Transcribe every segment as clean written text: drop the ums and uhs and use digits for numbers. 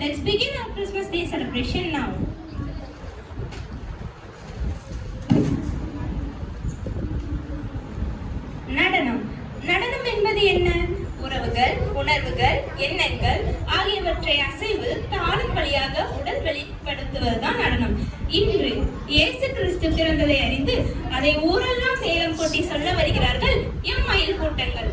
Let's begin our Christmas Day celebration now. நடனம். நடனம் என்பது என்ன? உறவுகள், உணர்வுகள், எண்ணங்கள் ஆகியவற்றை அசைவு தாளம் வழியாக உடல் வெளிப்படுத்துவதுதான் நடனம். இன்று இயேசு கிறிஸ்து பிறந்ததை அறிந்து அதை ஊரெல்லாம் மேளம் கொட்டி சொல்ல வருகிறார்கள் எம் மயில் கூட்டங்கள்.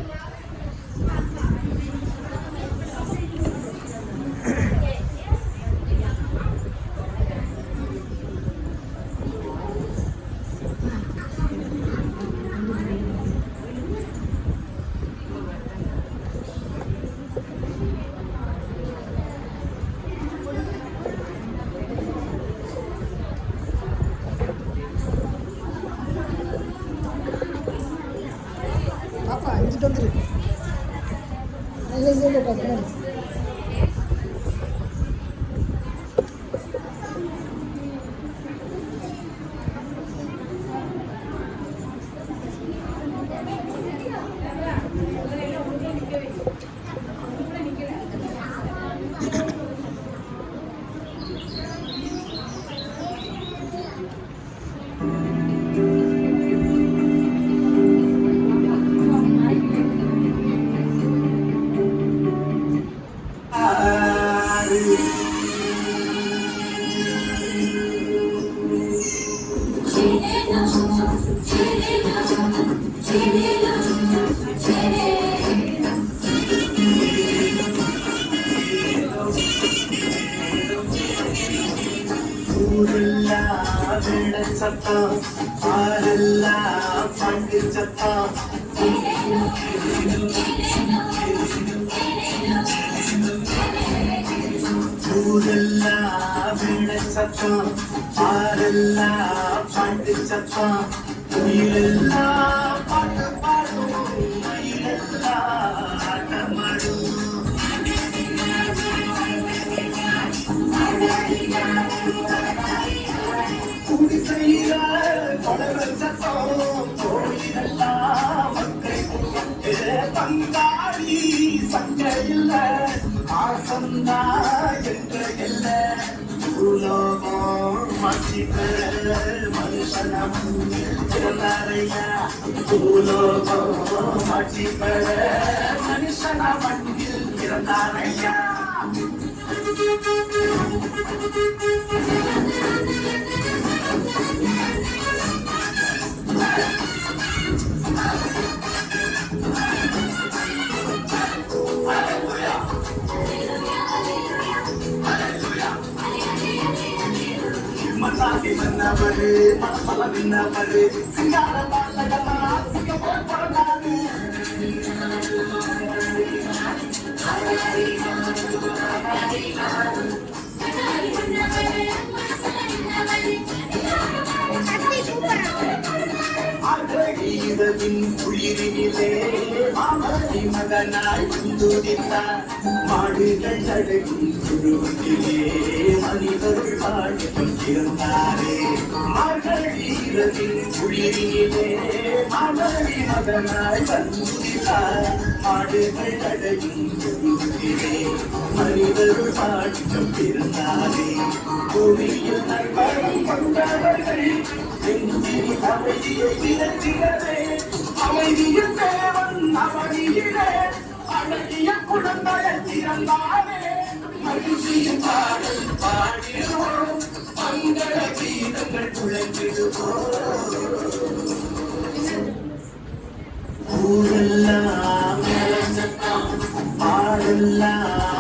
மாடுகள் அடக்கும் குழுவிலே மனிதர்கள் வாழ்ந்தாரே மார்கழீரத்தின் குளிரிலே மாமரி மகனாய் வந்துகிறார் மாடுகள் அடக்கும் குழுவிலே மனிதர்கள் வாழ்க்கம் பிறந்தாரே பூமியில் நல்வரம் கொண்டவர்கள் அமைதியை விரட்டினரே அமைதியின் தேவன் அவனியிலே அழகிய குழந்தையை திறந்தாரே மகிழ்ச்சியின் பாடல் பாடிடுவோம் மங்கள கீதங்கள் முழங்கிடுவோம் ஊரெல்லாம் பாடெல்லாம்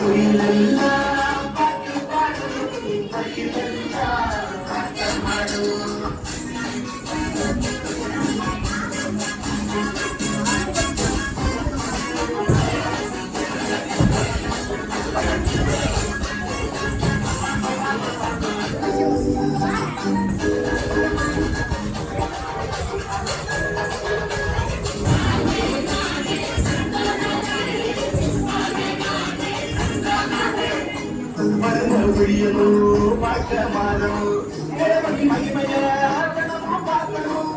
உயிரெல்லாம் பாட்டு பாடும் மகிழெல்லாம் பாட்டமாடும் விழியனோ பார்க்கமானோ தேவனி மகிமைய பார்க்கணும்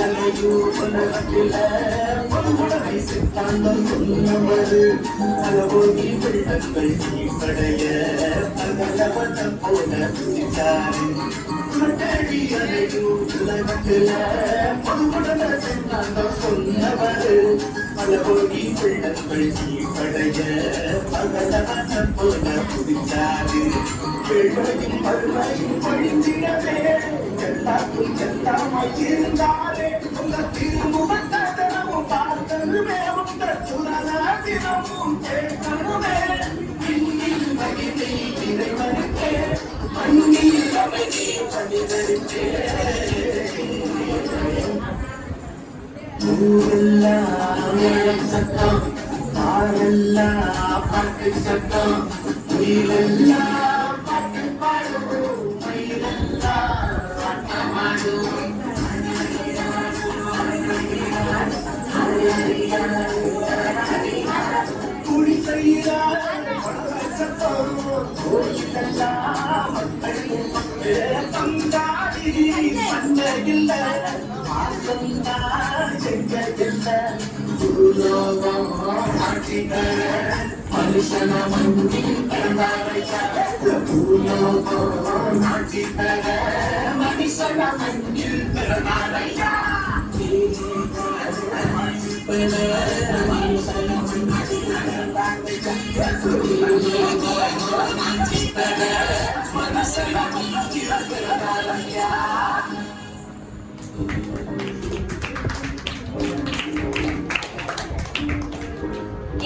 அலையும் உலகத்தில பொன்குடலை சித்தாந்தம் சொன்னவர் அலவோகி வெள்ளங்கள் தீப்படைய பகலவன போல புதித்தாரு மட்டடி அலையும் உலகத்தில பொன்குடலை சித்தாந்தம் சொன்னவர் அலவோகி வெள்ளங்கள் தீப்படைய பகலவன போல புதித்தாரு வெள்ளையும் பருமையும் பழிந்திடவே எல்லாத்தும் எல்லாமாய் இருந்தாரே உங்க திருமுகத்தை தினமும் பார்த்ததுமே உங்க சுரலா தினமும் கேட்கணுமே இன்னில் மகிமை இறைவனுக்கே மண்ணில் அமைதி மனிதருக்கே ஊரெல்லாம் சட்டம் ஆரெல்லாம் பாட்டு சட்டம் உயிரெல்லாம் பாட்டு பாடும் மயிலெல்லாம் சட்டமாடும் குடி செய்கிறார் சட்டம் கோயிலெல்லாம் பங்காளி மண்ணையில் ஆசந்தான் செஞ்சதில்லை பூலோகம் ஆட்சிக மனுஷன மண்ணில் பிறந்தாரைய பூலோகம் ஆட்சிக மனுஷன மண்ணில் பிறந்தாரையா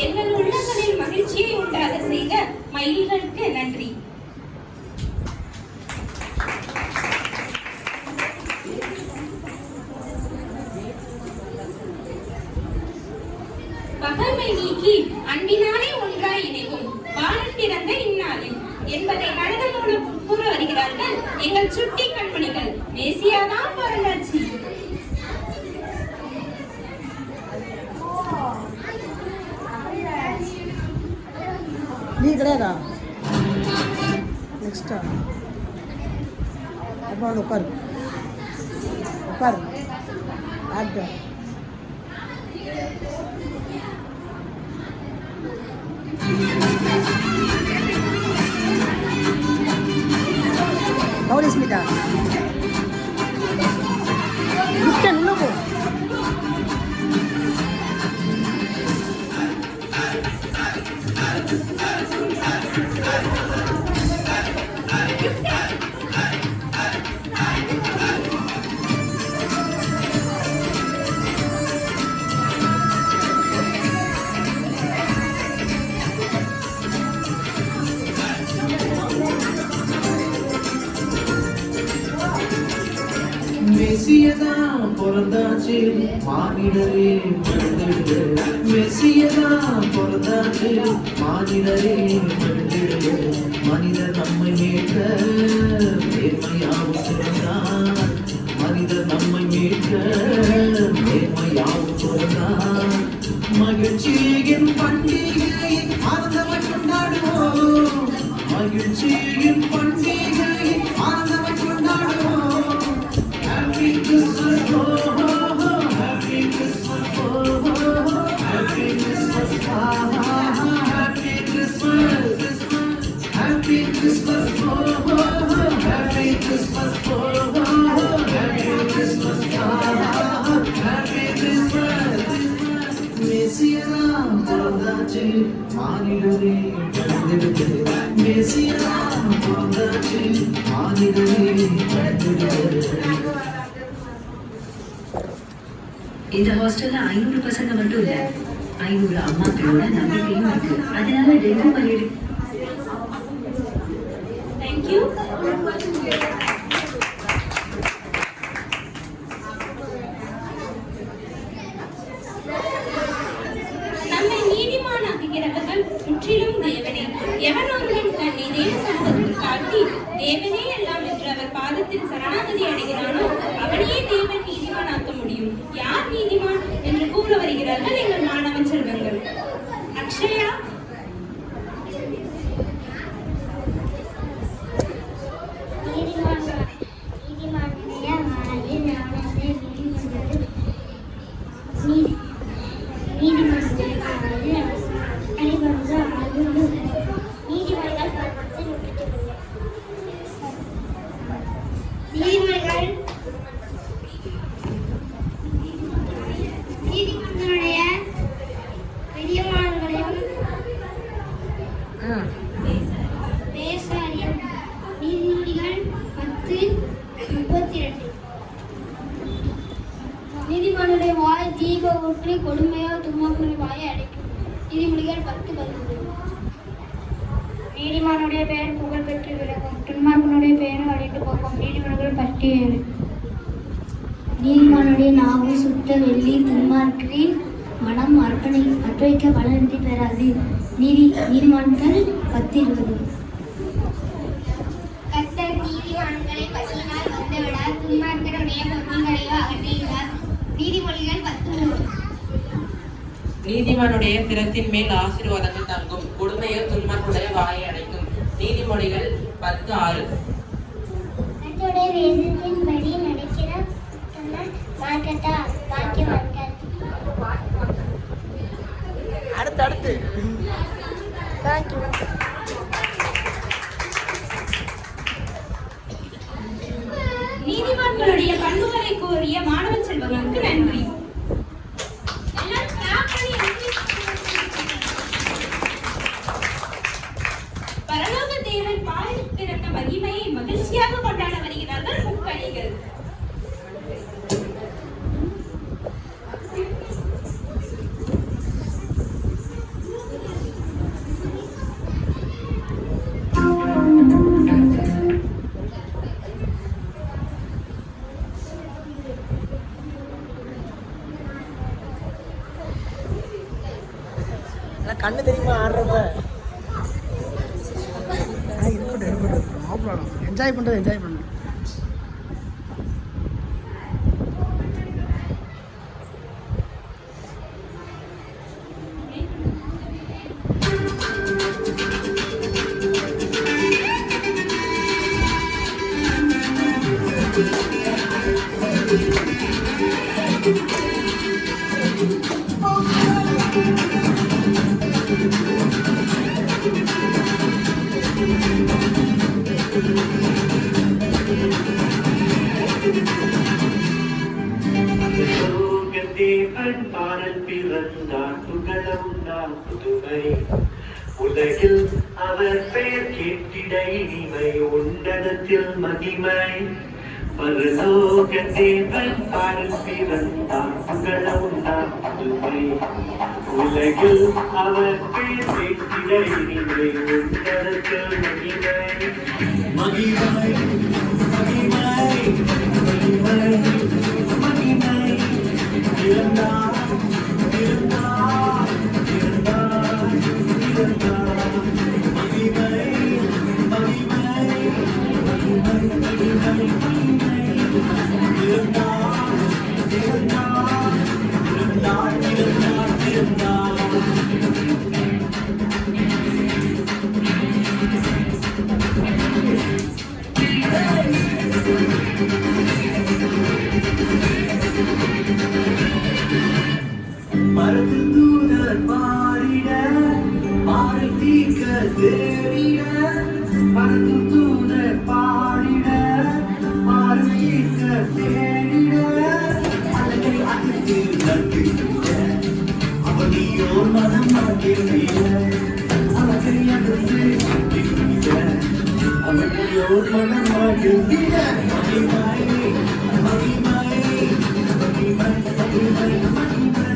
எங்கள் உள்ளங்களில் மகிழ்ச்சியை உண்டாக செய்த மயில்களுக்கு நன்றி. பகைமை நீக்கி அன்பினாலே ஒன்றாய் இணைவும் வானில் பிறந்த இந்நாளில் என்பதை நடனம் மூலம் கூற வருகிறார்கள் எங்கள் சுட்டி கண்மணிகள். மேசியாதான் பிறந்தாச்சு. நீ கிடையாதா நெக்ஸ்டா அப்புறம் உட்காரு உட்காரு ஆக்டர் கௌரி ஸ்மிதா உள்ள போ மெசியதான் பிறந்தாச்சு மானிடரே மனிதரு மெசியதான் பிறந்தாச்சு மானிடரே மனிதரு மனிதர் நம்மை மீட்க நேர்மையாவும் பிறந்தார் மனிதர் நம்மை மீட்க நேர்மையாவும் பிறந்தார் மகிழ்ச்சியின் பண்டிகை ஆனந்தமாய் கொண்டாடுவோம் மகிழ்ச்சியின் பண்டிகை ஆனந்தமாய் கொண்டாடுவோம் Happy Christmas, oh, oh, oh, Happy Christmas, oh, oh, oh, Happy Christmas, ah, ah, ah, Happy Christmas, Christmas, Happy Christmas, oh, oh, oh, Happy Christmas, oh, oh, oh, Happy Christmas, ah, ah, ah, Happy Christmas, மெசியலாம் பிறந்தாச்சு மானிடரே பிறந்திடுது மெசியலாம் பிறந்தாச்சு மானிடரே பிறந்திடுது. இந்த ஹாஸ்டல்ல 500 பசங்க மட்டும் இல்ல 500 அம்மாக்களோட நம்பிக்கையும் இருக்கு. அதனால டெங்கு மலேரியா தேங்க்யூ. நம்மை நீதிமானாக்குகிறவர்கள் முற்றிலும் தேவனே. எவன் ஒருவன் தன்னை தேவ சமூகத்தில் காட்டி தேவனே எல்லாம் என்று அவர் பாதத்தில் சரணாகதி அடைகிறானோ அவனையே தேவன் நீதிமானாக்க முடியும். யார் நீதிமான் என்று கூற வருகிறார்கள் எங்கள் மாணவ செல்வங்கள். அக்ஷயா, நீதிமானுடைய வாயில் ஞானத்தை வெளிவந்தது. பொருட்களை கொடுமையோ தும்மாக்குறை வாயை அடைக்கும். நீதிமொழிகள் 10:11. நீதிமானுடைய பெயர் புகழ் பெற்று விளங்கும், துன்மார்க்கனுடைய பெயரும் அழிந்து போகும். நீதிமொழிகள் 10:7. நீதிமானுடைய நாவு சுத்த வெள்ளி, துன்மார்க்கரின் மனம் அர்ப்பணிக்க பலனின்றி பெறாது. நீதிமான்கள் 10:20. கர்த்தர் நீதிமான்களை பசியினால் வந்துவிடார், துன்மார்க்கருடைய பொருள்களையோ அகற்றிவிடார். நீதிமொழிகள் 10:3. நீதிமானுடைய திறத்தின் மேல் ஆசீர்வாதங்கள் தங்கும், கொடுமையோ துன்மார்க்கனுடைய வாயை அடைக்கும். நீதிமொழிகள் 10:6. கர்த்தருடைய வேதத்தின்படி நடக்கிற மார்க்கத்தார் பாக்கியவான்கள். அடுத்து தேங்க்யூ. நீதிமான்களுடைய பண்புகளை கூறிய மாணவ செல்வங்களுக்கு நன்றி. எல்லாம் clap பண்ணி பரலோக தேவன் பாலில் பிறந்த மகிமையை மகிழ்ச்சியாக கொண்டாட வருகிறார்கள் முக்கணிகள். கண்ணு தெரியுமா ஆடுறப்ப இருக்கட்டும் என்ஜாய் பண்ணுறது. தேவன் பாடல் பிறந்தார், புகழவுண்டாம் புதுமை உலகில் அவர் பெயர் கேட்டிட இனிமை, உன்னதத்தில் மகிமை. பரலோக தேவன் பாடல் பிறந்தார், புகழவுண்டாம் புதுமை உலகில் அவர் பெயர் கேட்டிட இனிமை, உன்னதத்தில் மகிமை. மகிமை மகிமை மகிமை மகிமை. இருந்தார் இருந்தார் இருந்தார் இருந்தார். மகிமை மகிமை மகிமை மகிமை மகிமை. இருந்தார் இருந்தார் இருந்தார் இருந்தார் இருந்தார். மருதுதூதர் பாடிட மாறுதீக்க தேடிட, மருதுதூதர் பாடிட மாறுதீக்க தேடிட, அழகை அதிர்த்து நம்பிட அவனியோ மனம் மாற்றிட, அழகை அதிர்த்து நம்பிட அவனியோ மனம் மாற்றிட. மகிமை மகிமை மகிமை மகிமை மகிமை.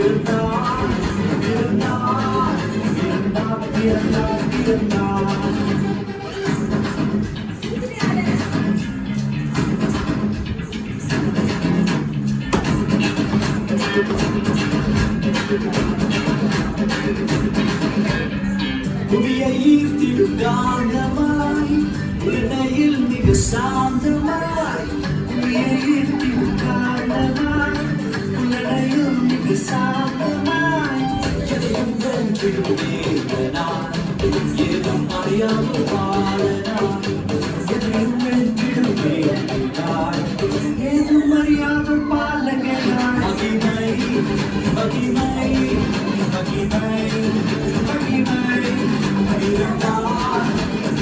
இருந்தார் இருந்தார் இருந்தார் இருந்தார் இருந்தார். புவியை ஈர்த்திடும் காந்தமாய், உடனையில் மிக சாந்தமாய். புவியை ஈர்த்திடும் காந்தமாய், உடனையில் மிக சாந்தமாய். எதையும் வென்றிடும் தேவனாய், ஏதும் அறியாமல் வாழனாய். எதையும் வென்றிடும் தேவனாய், ஏதும் அறியாமல் பாலகனாய். மகிமை மகிமை மகிமை மகிமை. இருந்தார்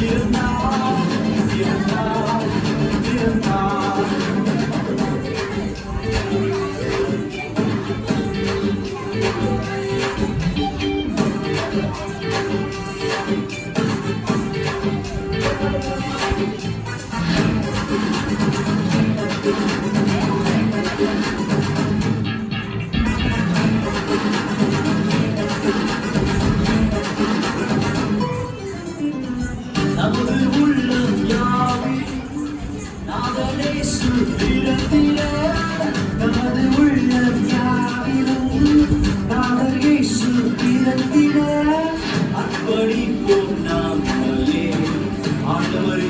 இருந்தார் இருந்தார் இருந்தார்.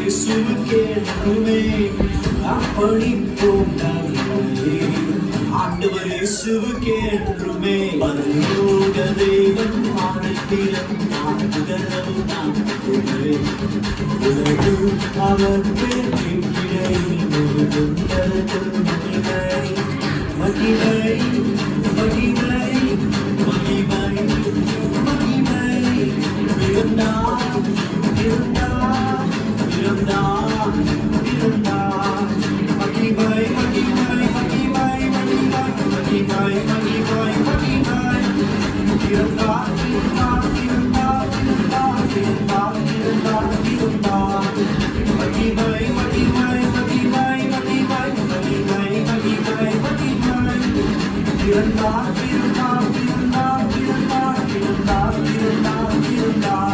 இயேசுவுக்கேற்றுமே அர்ப்பணிப்போம் நம்மை. ஆண்டவர் இயேசுவுக்கேற்றுமே பரலோக தேவன் வானத்திலும் நான்குதலும் நான்குமே உலகில் அவர் பேரிடையில் முழுதும் தரத்தும் மகிமை மகிமை மகிமை மகிமை இருந்தார் இருந்தார் இருந்தார் இருந்தார் மகிமை மகிமை மகிமை மகிமை மகிமை மகிமை மகிமை இருந்தார் இருந்தார் இருந்தார் இருந்தார் இருந்தார் இருந்தார் இருந்தார் மகிமை மகிமை மகிமை மகிமை மகிமை மகிமை மகிமை இருந்தார் இருந்தார் இருந்தார் இருந்தார் இருந்தார் இருந்தார் இருந்தார்.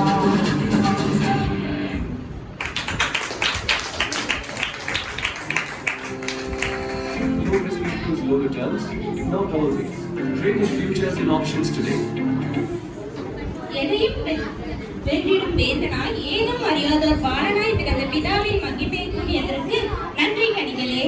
Progress includes low returns, no politics. Creative futures and options today. எதையும் வென்றிடும் வேந்தனாய் ஏதும் அறியாதோர் பாலனாய் பிறந்த பிதாவின் மகிமை கூடியதற்கு நன்றி கனிகளே.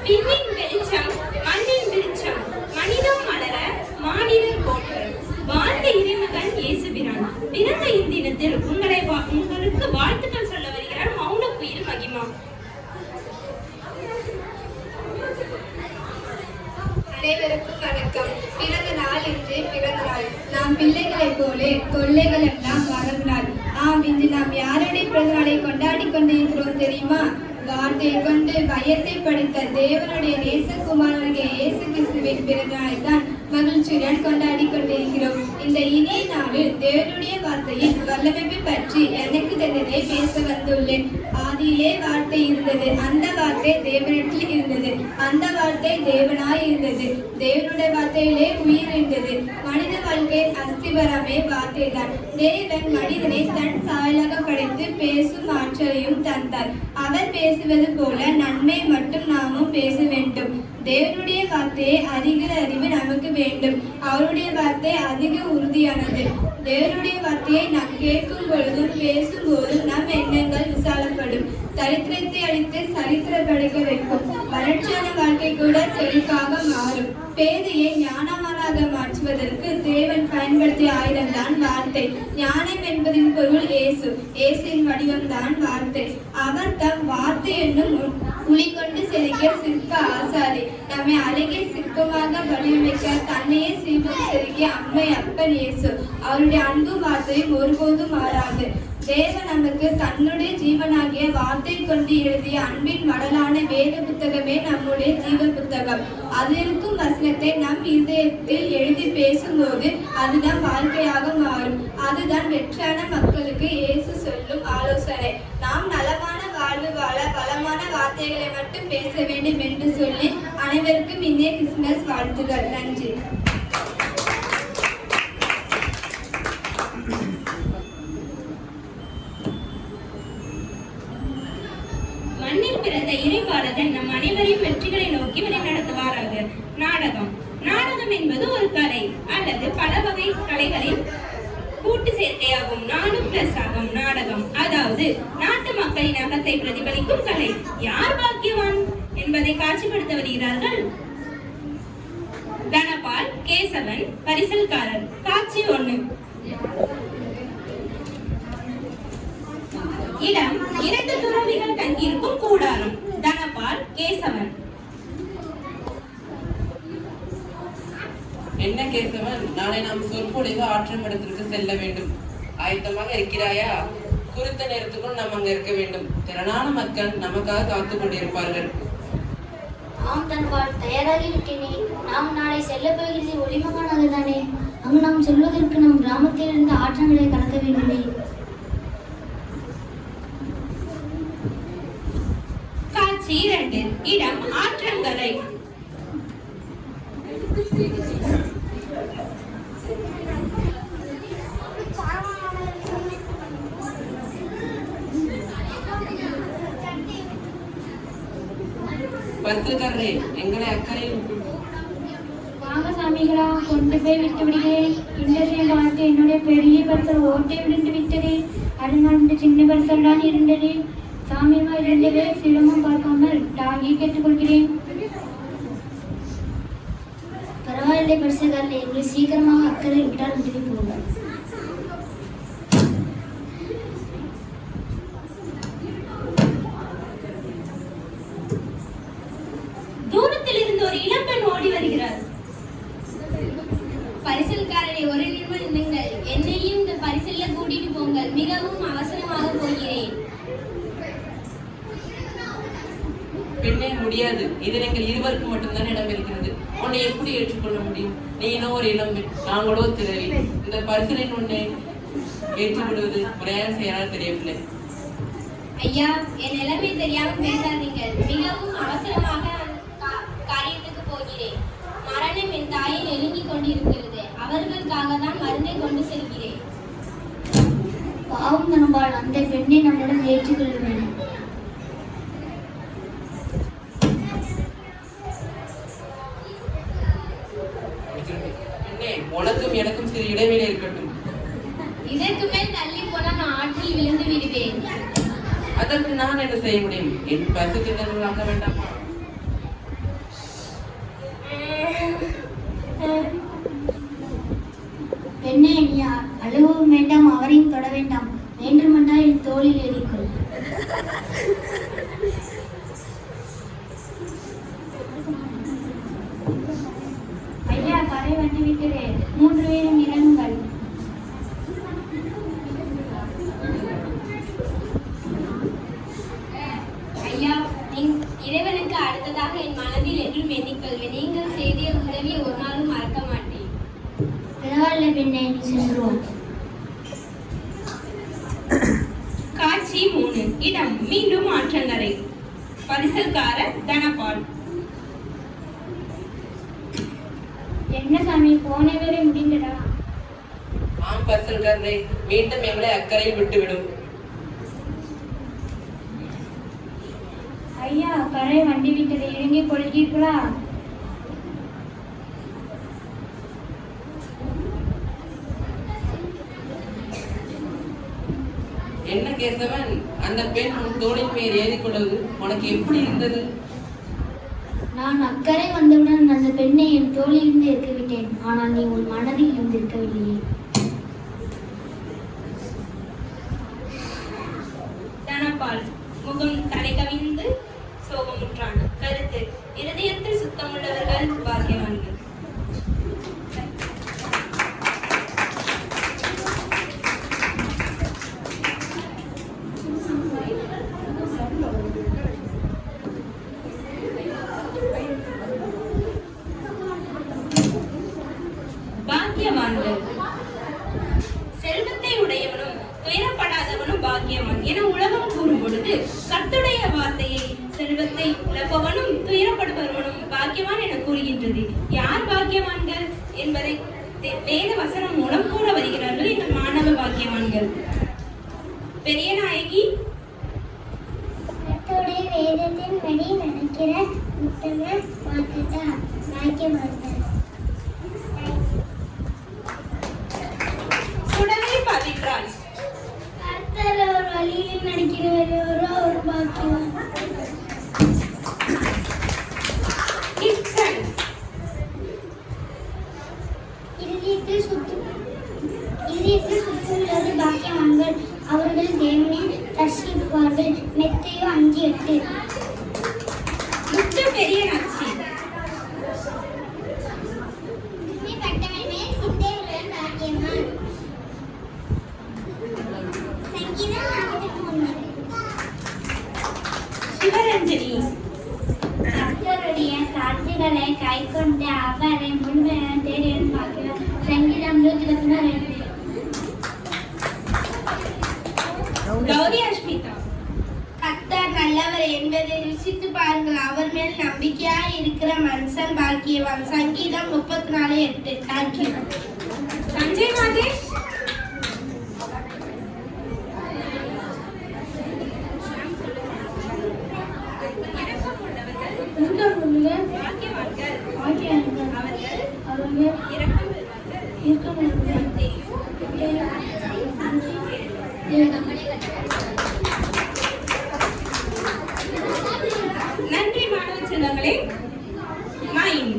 விண்ணின் வெளிச்சம் மண்ணின் வெளிச்சம் மனிதம் மலர மானிடர் போற்ற வாழ்ந்த இறைமகன் இயேசுபிரான் பிறந்த இந்தினத்தில் உங்களுக்கு வாழ்த்துக்கள் சொல்ல வருகிறார் மௌன குயில் மகிமா. அனைவருக்கும் வணக்கம். பிறந்த நாள் இன்று பிறந்த நாள். நாம் பிள்ளைகளைப் போல தொல்லைகள் எல்லாம் மறந்தால் இன்று நாம் யாருடைய பிறந்த நாளை கொண்டாடி கொண்டிருக்கிறோம் தெரியுமா? வார்த்தையை கொண்டு பயத்தை படைத்த தேவனுடைய நேசகுமாரனுடைய இயேசு கிறிஸ்துவின் பிறந்த நாளை தான் மகிழ்ச்சியுடன் கொண்டாடி கொண்டிருக்கிறோம். இந்த இனிய நாளில் தேவனுடைய வார்த்தையின் வல்லமைப்பை பற்றி எனக்கு தெரிந்ததை பேச வந்துள்ளேன். ஆதியிலே வார்த்தை இருந்தது, அந்த வார்த்தை தேவனிடத்தில் இருந்தது, அந்த வார்த்தை தேவனாய் இருந்தது, தேவனுடைய வார்த்தையிலே உயிர் இருந்தது. மனித வாழ்க்கையின் அஸ்திபரமே வார்த்தை தான். தேவன் மனிதனை தன் சாயலாக படைத்து பேசும் ஆற்றலையும் தந்தார். அவர் பேசுவது போல நன்மை மட்டும் நாமும் பேச வேண்டும். தேவனுடைய வார்த்தையை அறிகிற அறிவு நமக்கு வேண்டும். அவருடைய வார்த்தை அதிக உறுதியானது. தேவனுடைய வார்த்தையை நாம் கேட்கும் பொழுதும் பேசும் போதும் நம் எண்ணங்கள் விசாலப்படும். தரித்திரத்தை அழித்து சரித்திரம் படைக்க வைக்கும். வறட்சியான வாழ்க்கை கூட செழிப்பாக மாறும். பேதையை ஞானமானாக மாற்றுவதற்கு தேவன் பயன்படுத்திய ஆயுதம் தான் வார்த்தை. ஞானம் என்பதின் பொருள் இயேசு. இயேசுவின் வடிவம் தான் வார்த்தை. அவர் தம் வார்த்தை என்னும் உளி கொண்டு செதுக்கிய சிற்ப ஆசாரி. நம்மை அழகிய சிற்பமாக வடிவமைக்க தன்னையே சிற்பம் செதுக்கிய அம்மை அப்பன் இயேசு. அவருடைய அன்பு வார்த்தையும் ஒருபோதும் மாறாது. தேவன் நமக்கு தன்னுடைய ஜீவனாகிய வார்த்தை கொண்டு எழுதிய அன்பின் மடலான வேத புத்தகமே நம்முடைய ஜீவ புத்தகம். அதிலிருக்கும் வசனத்தை நம் இதயத்தில் எழுதி பேசும்போது அதுதான் வாழ்க்கையாக மாறும். அதுதான் வெற்றான மக்களுக்கு இயேசு சொல்லும் ஆலோசனை. நாம் நலமான வாழ்வு வாழ பலமான வார்த்தைகளை மட்டும் பேச வேண்டும் என்று சொல்லி அனைவருக்கும் இந்திய கிறிஸ்துமஸ் வாழ்த்துக்கள். நன்றி. மண்ணில் பிறந்த இறைபாலகன் நம் அனைவரையும் வெற்றிகளை நோக்கி வழிநடத்துவாராக. நாடகம். நாடகம் என்பது ஒரு கலை அல்லது பல வகை கலைகளின் கூட்டு சேர்க்கையாகும். 4+ ஆகும் நாடகம். அதாவது நாட்டு மக்களின் அகத்தை பிரதிபலிக்கும் கலை. யார் பாக்கியவான் என்பதை காட்சிப்படுத்த வருகிறார்கள் தனபால், கேசவன், பரிசல்காரர். காட்சி 1. இடம் 2 துறவிகள் தங்கியிருக்கும் கூடாரம். தனபால், கேசவன். என்ன கேசவன், நாளை நாம் சொற்பொழிவு ஆற்றும் இடத்திற்கு செல்ல வேண்டும். ஆயத்தமாக இருக்கிறாயா? குறித்த நேரத்துக்குள் நாம் அங்க இருக்க வேண்டும். திரளான மக்கள் நமக்காக காத்துக் கொண்டிருப்பார்கள். ஆம் தன்பால், தயாராகிவிட்டேனே. நாம் நாளை செல்ல போகிறது ஒளிமகானாக தானே. அங்கு நாம் செல்வதற்கு நம் கிராமத்தில் இருந்து ஆற்றங்களை கடக்க வேண்டுமே. காட்சி 2. இடம் ஆற்றங்கரை. பத்திரிகாரரே, எங்களை அக்கறையில் வாங்க சாமிகளா, கொண்டு போய் விட்டு விடுகிறேன். இந்த பார்த்து என்னுடைய பெரிய பரிசல் ஓட்டை விழுந்து விட்டது. அதனால் இந்த சின்ன பரிசல் தான் இருந்தது. சாமியமா இருந்தது சிரமம் பார்க்காமல் டாகியை கேட்டுக்கொள்கிறேன். பரவாயில்லை பரிசல்காரில், எங்களை சீக்கிரமாக அக்கறை விட்டால் உதவி போங்கள். தூரத்தில் இருந்து ஒரு இளம்பெண் ஓடி வருகிறார். பரிசல்காரரை ஒரு நிமிடம் நீங்கள் என்னையும் இந்த பரிசல்ல கூட்டிட்டு போங்கள். மிகவும் அவசரமாக போகிறேன். பெண்ணே, முடியாது. இதில் எங்கள் இருவருக்கு மட்டும்தான் இடம் இருக்கிறது. உன்னை எப்படி ஏற்றுக்கொள்ள முடியும்? நீனோ ஒரு இளம்பெண், நாங்களோ திறவி. இந்த பரிசலின் உன்னை ஏற்றுக்கொள்வது பிரயாணம் செய்யலாம் தெரியவில்லை. ஐயா, என் நிலைமை தெரியாமல் பேசாதீங்கள். மிகவும் அவசரமாக காரியத்துக்கு போகிறேன். மரணம் என் தாயை நெருங்கிக் கொண்டிருக்கிறது. அவர்களுக்காக தான் மருந்தை கொண்டு செல்கிறேன். பாவம் நம்பாள், அந்த பெண்ணை நம்முடன் ஏற்றுக்கொள்ள வேண்டும். பெண்ணே, உனக்கும் எனக்கும் சிறு இடைவெளி இருக்கட்டும். இதற்கு மேல் தள்ளி போனால் நான் ஆற்றில் விழுந்து விடுவேன். அதற்கு நான் என்ன செய்ய முடியும்? என் பசுக்கு ஆக்க வேண்டாம். பெண்ணே, நீ அழுவும் வேண்டாம், அவரையும் தொட வேண்டாம். வேண்டுமென்றால் என் தோளில் ஏறிக்கொள். ஐயா, கரை வந்துவிட்டது. 3 பேரும் இறங்குங்கள். ஐயா, இறைவனுக்கு அடுத்ததாக என் மனதில் என்றும் எண்ணிக்கொள்வேன். நீங்கள் செய்திய உதவியை ஒரு நாளும் மறக்க மாட்டேன். பரவாயில்ல பெண்ணே, நீ சென்றுவோம். காட்சி 3. இடம் மீண்டும் ஆற்றங்கரை. பரிசல்காரர் தனபால். என்ன சாமி, போன வேலை முடிந்ததா? ஆம் பரிசல்காரரை, மீண்டும் எங்களை அக்கறையில் விட்டுவிடும். ஐயா, கரை வந்துவிட்டது. இறங்கிக் கொள்கிறீர்களா? என்ன கேசவன், அந்த பெண் உன் தோளின் மேல் ஏறிக்கொள்வது உனக்கு எப்படி இருந்தது? நான் அக்கறை வந்தவுடன் அந்த பெண்ணை என் தோளில் இருந்து இருக்க விட்டேன். ஆனால் நீ உன் மனதில் இருந்து இருக்கவில்லையே. தனபால் முகம் தலை கவிழ்ந்து சோகமுற்றான். கருத்து: இருதயத்தில் சுத்தமுள்ளவர்கள் பாக்கியவான்கள். பாக்கியவான்கள். செல்வத்தை உடையவனும் துயரப்படாதவனும் பாக்கியவான் என உலகம் கூறும் பொழுது, கர்த்தருடைய வார்த்தையை செல்வத்தை இழப்பவனும் துயரப்படுபவனும் பாக்கியவான் என கூறுகின்றது. யார் பாக்கியவான்கள் என்பதை வேத வசனம் மூலம் கூற வருகிறார்கள் இந்த மாணவ பாக்கியவான்கள். பெரிய நாயகி, கர்த்தருடைய வேதத்தின்படி நடக்கிற உத்தம வாக்குதான் பாக்கியவான்கள். சுடலை பதின்றாள். கர்த்தர் ஒரு வழியில் நடக்கிறவரோ ஒரு பாக்கியவான். கிப்சன், இதயத்தில் சுற்றுள்ளது பாக்கியவான்கள், அவர்கள் தேவனை தரிசிப்பார்கள். மெத்தையோ 5:8. முத்து பெரிய நாச்சி. சிவரஞ்சனி, கர்த்தருடைய சாட்சிகளை கை கொண்டு அவரை முழுமையாக தேடியும் பார்க்கிறார். சங்கீதம் 102. கௌரி அஷ்மிதா. கர்த்தர் நல்லவர் என்பதை ருசித்து பாருங்கள். அவர் மேல் நம்பிக்கையாய் இருக்கிற மனுஷன் பாக்கியவான். சங்கீதம் 34:8. தேங்க்யூ. சஞ்சய் மாதேஷ். பாக்கியவான்கள் அவர்கள் அவங்க இருக்கணும். நன்றி மாணவ செல்வங்களே. மைம்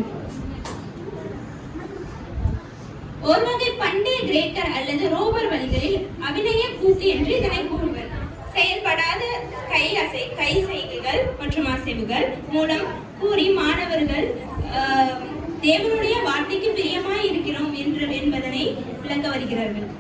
ஒரு வகை பண்டைய கிரேக்கர் அல்லது ரோமர் வழிகளில் அபிநய கூத்து என்று இதனை கூறுவர். செயல்படாத கை செய்கைகள் மற்றும் அசைவுகள் மூலம் கூறி மாணவர்கள் தேவனுடைய வார்த்தைக்கு பிரியமாய் இருக்கிறோம் என்பதனை விளக்க வருகிறார்கள்.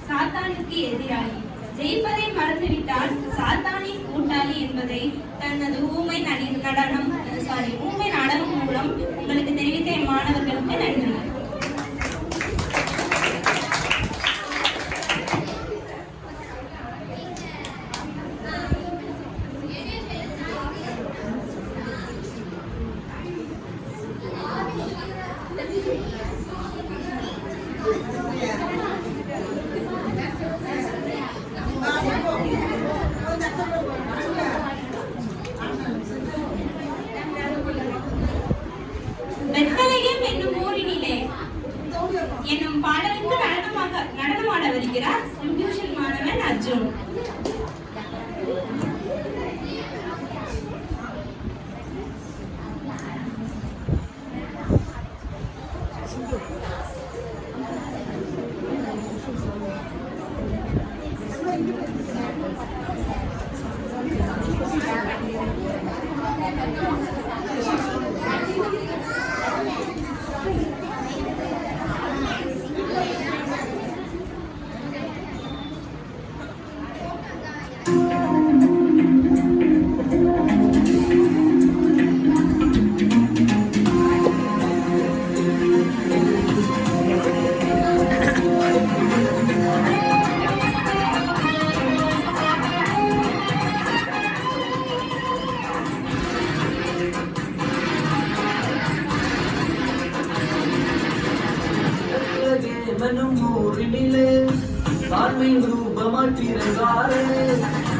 சாத்தானுக்கு எதிராளி. ஜெயிப்பதை மறந்துவிட்டால் சாத்தானின் கூட்டாளி என்பதை தனது ஊமை நாடகம் மூலம் உங்களுக்கு தெரிவித்த என் மாணவர்களுக்கு நன்றி. பெத்லகேம் என்னும் ஊரினிலே என்னும் பாடலுக்கு நடனமாட வருகிறார் டியூஷன் மாணவன் அர்ஜுன். மனும் ஊரினிலே தாழ்மை ரூபமாற்றிருந்தாரே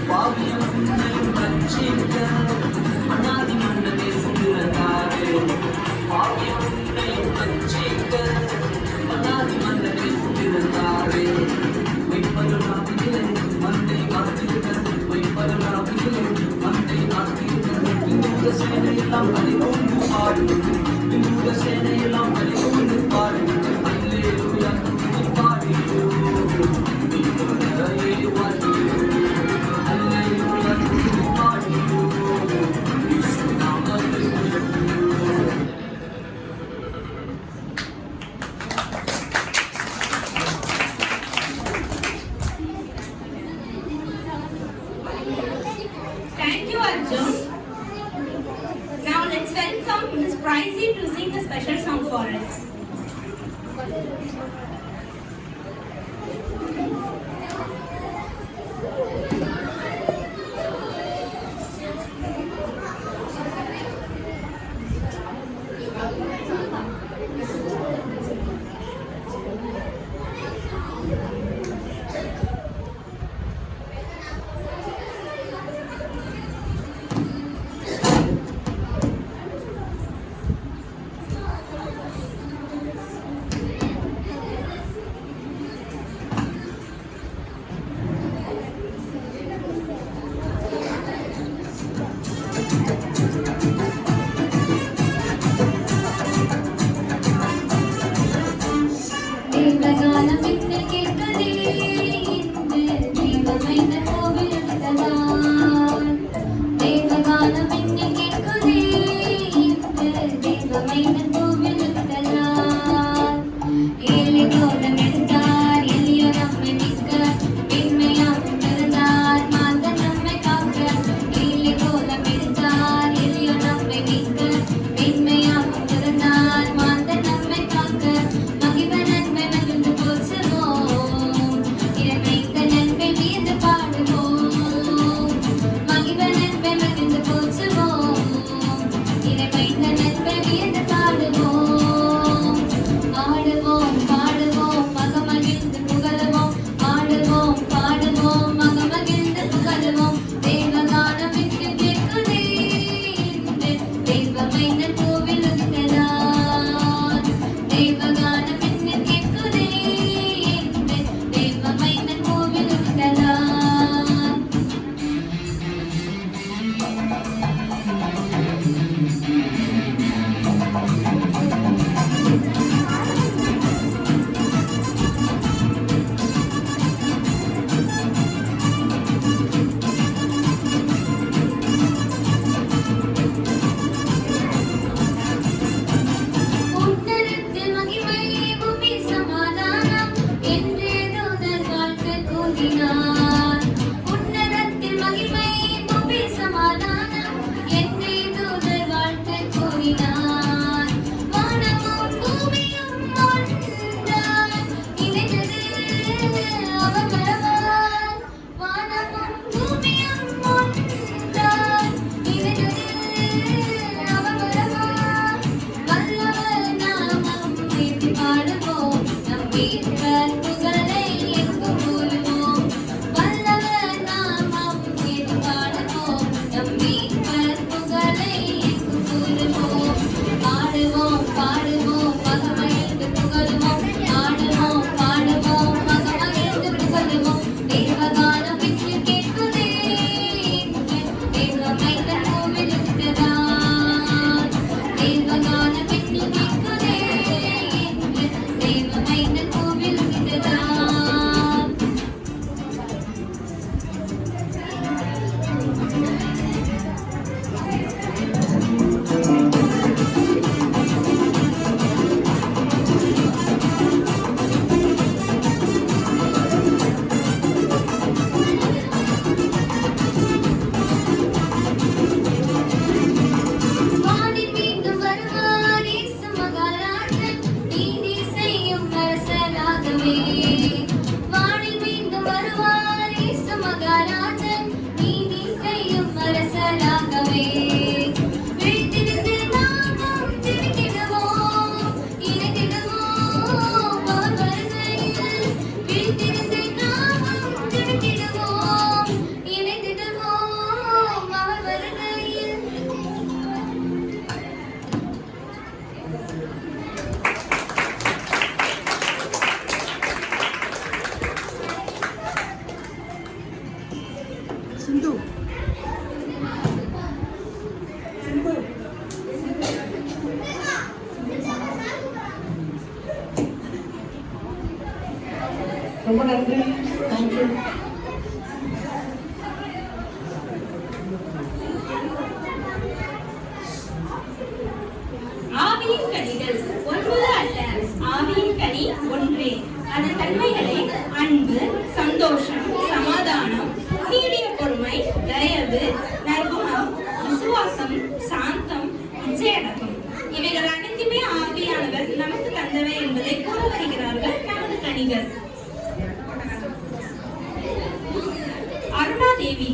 பாவியம் உன்னையும் ரட்சிக்க மன்னாதி மன்னனே கொண்டிருந்தாரே பாவியம் உன்னையும் ரட்சிக்க மன்னாதி மன்னனே கொண்டிருந்தாரே வைப்பருளாவிலே மந்தை காத்திருக்க வைப்பருளாவிலே மந்தை காத்திருக்க இந்த சேனையெல்லாம் பறிகொண்டு பாடு இந்த சேனையெல்லாம் பறிகொண்டு பாடு Thank you, Arjun. Now let's welcome Ms. Pricey to sing a special song for us. மகிழ்வனன்மை மகிழ்ந்து போச்சுமோ சிந்து ரொம்ப நன்றி. தேங்க்யூ. ஆவியின் கனிகள் 9 அல்ல, ஆவியின் கனி ஒன்றே. அதன் தன்மைகளை அன்பு, சந்தோஷம், சமாதானம், நீடிய பொறுமை, தயவு, நற்குணம், விசுவாசம், சாந்தம், இச்சையடக்கம். இவைகள் அனைத்துமே ஆவியானவர் நமக்கு தந்தவை என்பதை கூற வருகிறார்கள் நமது கனிகள். அருணாதேவி.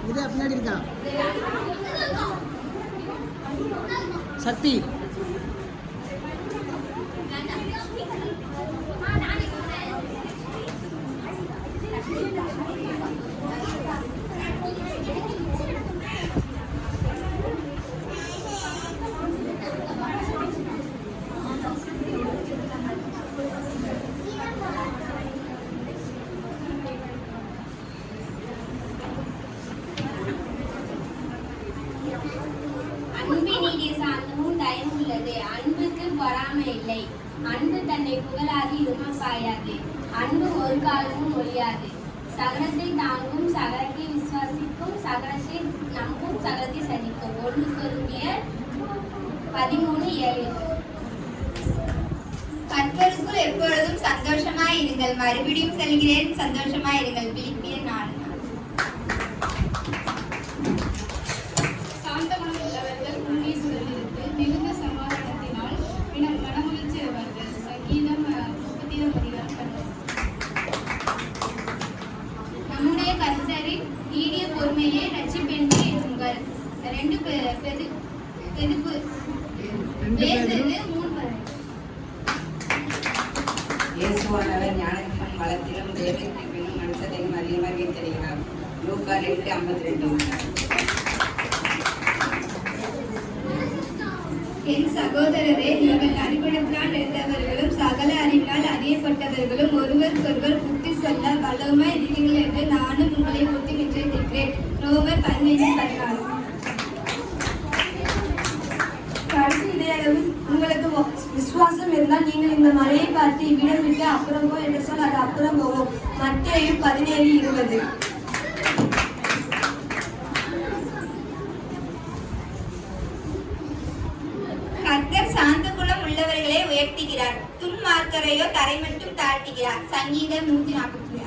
இதே பின்னாடி இருக்கான் சக்தி. அன்பினிலே சாந்தமும் தயவும் உள்ளது. அன்புக்கு பொறாமை இல்லை. அன்பு தன்னை புகழாது இருமப்பாயாது. அன்பு ஒரு காலமும் ஒழியாது. சகலத்தை தாங்கும், சகலத்தை விசுவாசிக்கும், சகலத்தை நம்பும், சகலத்தை சகிக்கும். 1 கொரிந்தியர் 13:7. கர்த்தருக்குள் எப்பொழுதும் சந்தோஷமாய் இருங்கள். மறுபடியும் சொல்கிறேன், சந்தோஷமாய் இருங்கள். பிலிப்பியர் 4. சாந்த குணம் உள்ளவர்கள் உண்மை சொல்லிருக்கு மிகுந்த சமாதானத்தினால் மனமகிழ்ச்சி அவர்கள். சங்கீதம் 30:10. நம்முடைய கர்த்தரின் நீடிய பொறுமையை ரட்சிப்பென்று எண்ணுங்கள். 2 பெதுப்பு பேசுறது 3. இயேசுவானவர் ஞானத்திலும் பலத்திலும் தேவத்திலும் மனுஷத்தையும் அதிகமாக தெரிகிறார். லூக்கா 2:52. என் சகோதரரே, நீங்கள் அறிவுடத்தினால் இருந்தவர்களும் சகல அறிவினால் அறியப்பட்டவர்களும் ஒருவருக்கொருவர் புத்தி சொல்ல வல்லமாய் இருக்கிறீர்கள் என்று நானும் உங்களை புத்தி நிச்சயித்திருக்கிறேன். ரோமர் 15:14. கடைசி இடையளவு உங்களுக்கு விசுவாசம் இருந்தால் நீங்கள் இந்த மலையை பார்த்து இவ்விடம் விட்டு அப்புறம் போ என்று சொல், அது அப்புறம் போகும். மத்தேயு 17:20. கர்த்தர் சாந்த குணம் உள்ளவர்களை உயர்த்துகிறார். துன்மார்க்க அக்கறையோ தரை மட்டும் தாழ்த்துகிறார். சங்கீதம் 146.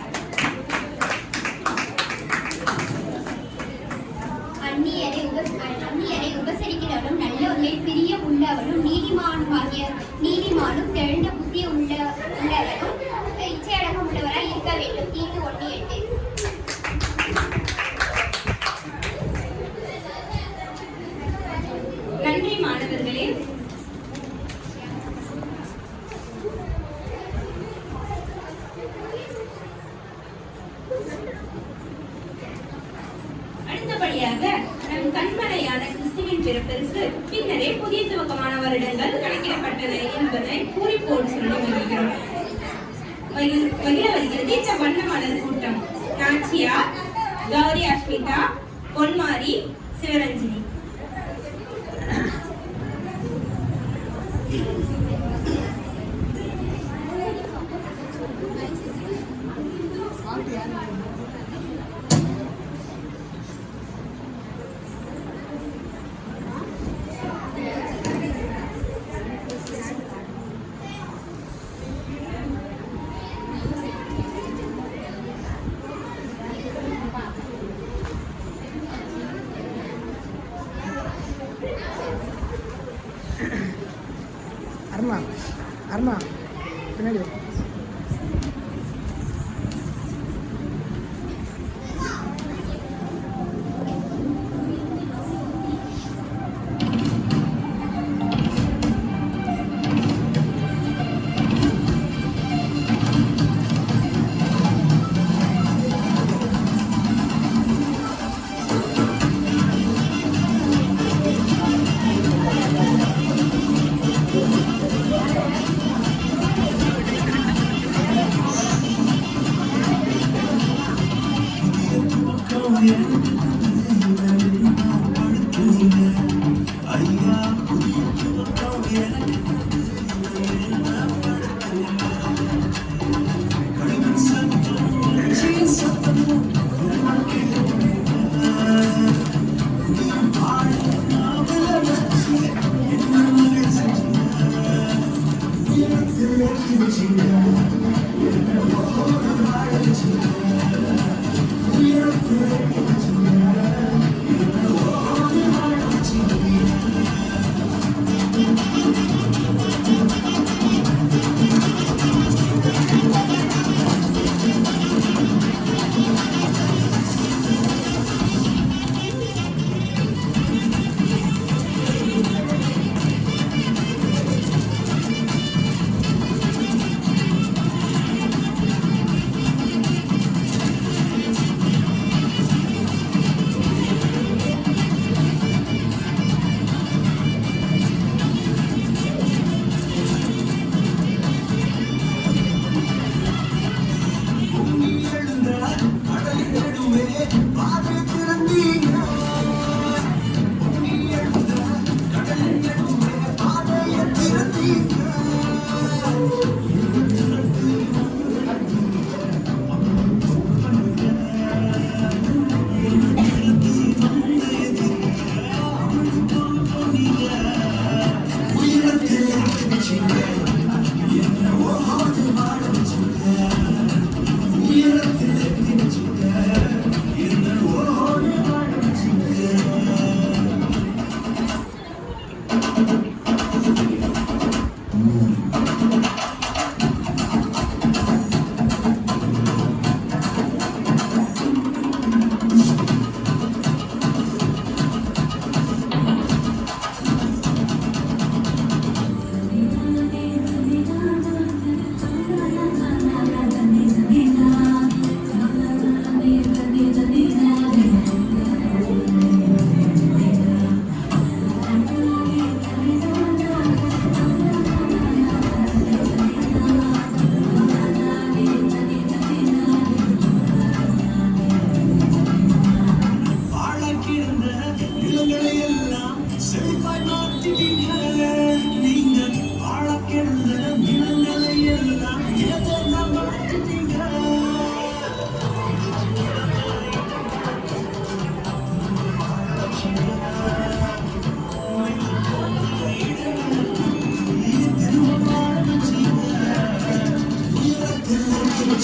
அந்நியரை உபசரிக்கிறவரும் நல்லவர்கள் பிரியம் உள்ளவரும் நீதிமானும் தெளிந்த புத்தி உள்ளவரும் இச்சையடக்கம் உள்ளவராய் இருக்க வேண்டும். தீர்த்து 1:8. நன்றி மாணவர்களே. அடுத்தபடியாக நம் கண்மலையான கிறிஸ்துவின் பிறப்பிற்கு பின்னரே புதிய துவக்கமான வருடங்கள் கணக்கிடப்பட்டன என்பதை பூரிப்போடு சொல்லி மகிழ்கிறோம். மகிழ வருகிறது இந்த வண்ண மலர் கூட்டம். நாச்சியார், கௌரி அஸ்மிதா, பொன்மாரி, சிவரஞ்சினி. அருமா பின்னாடி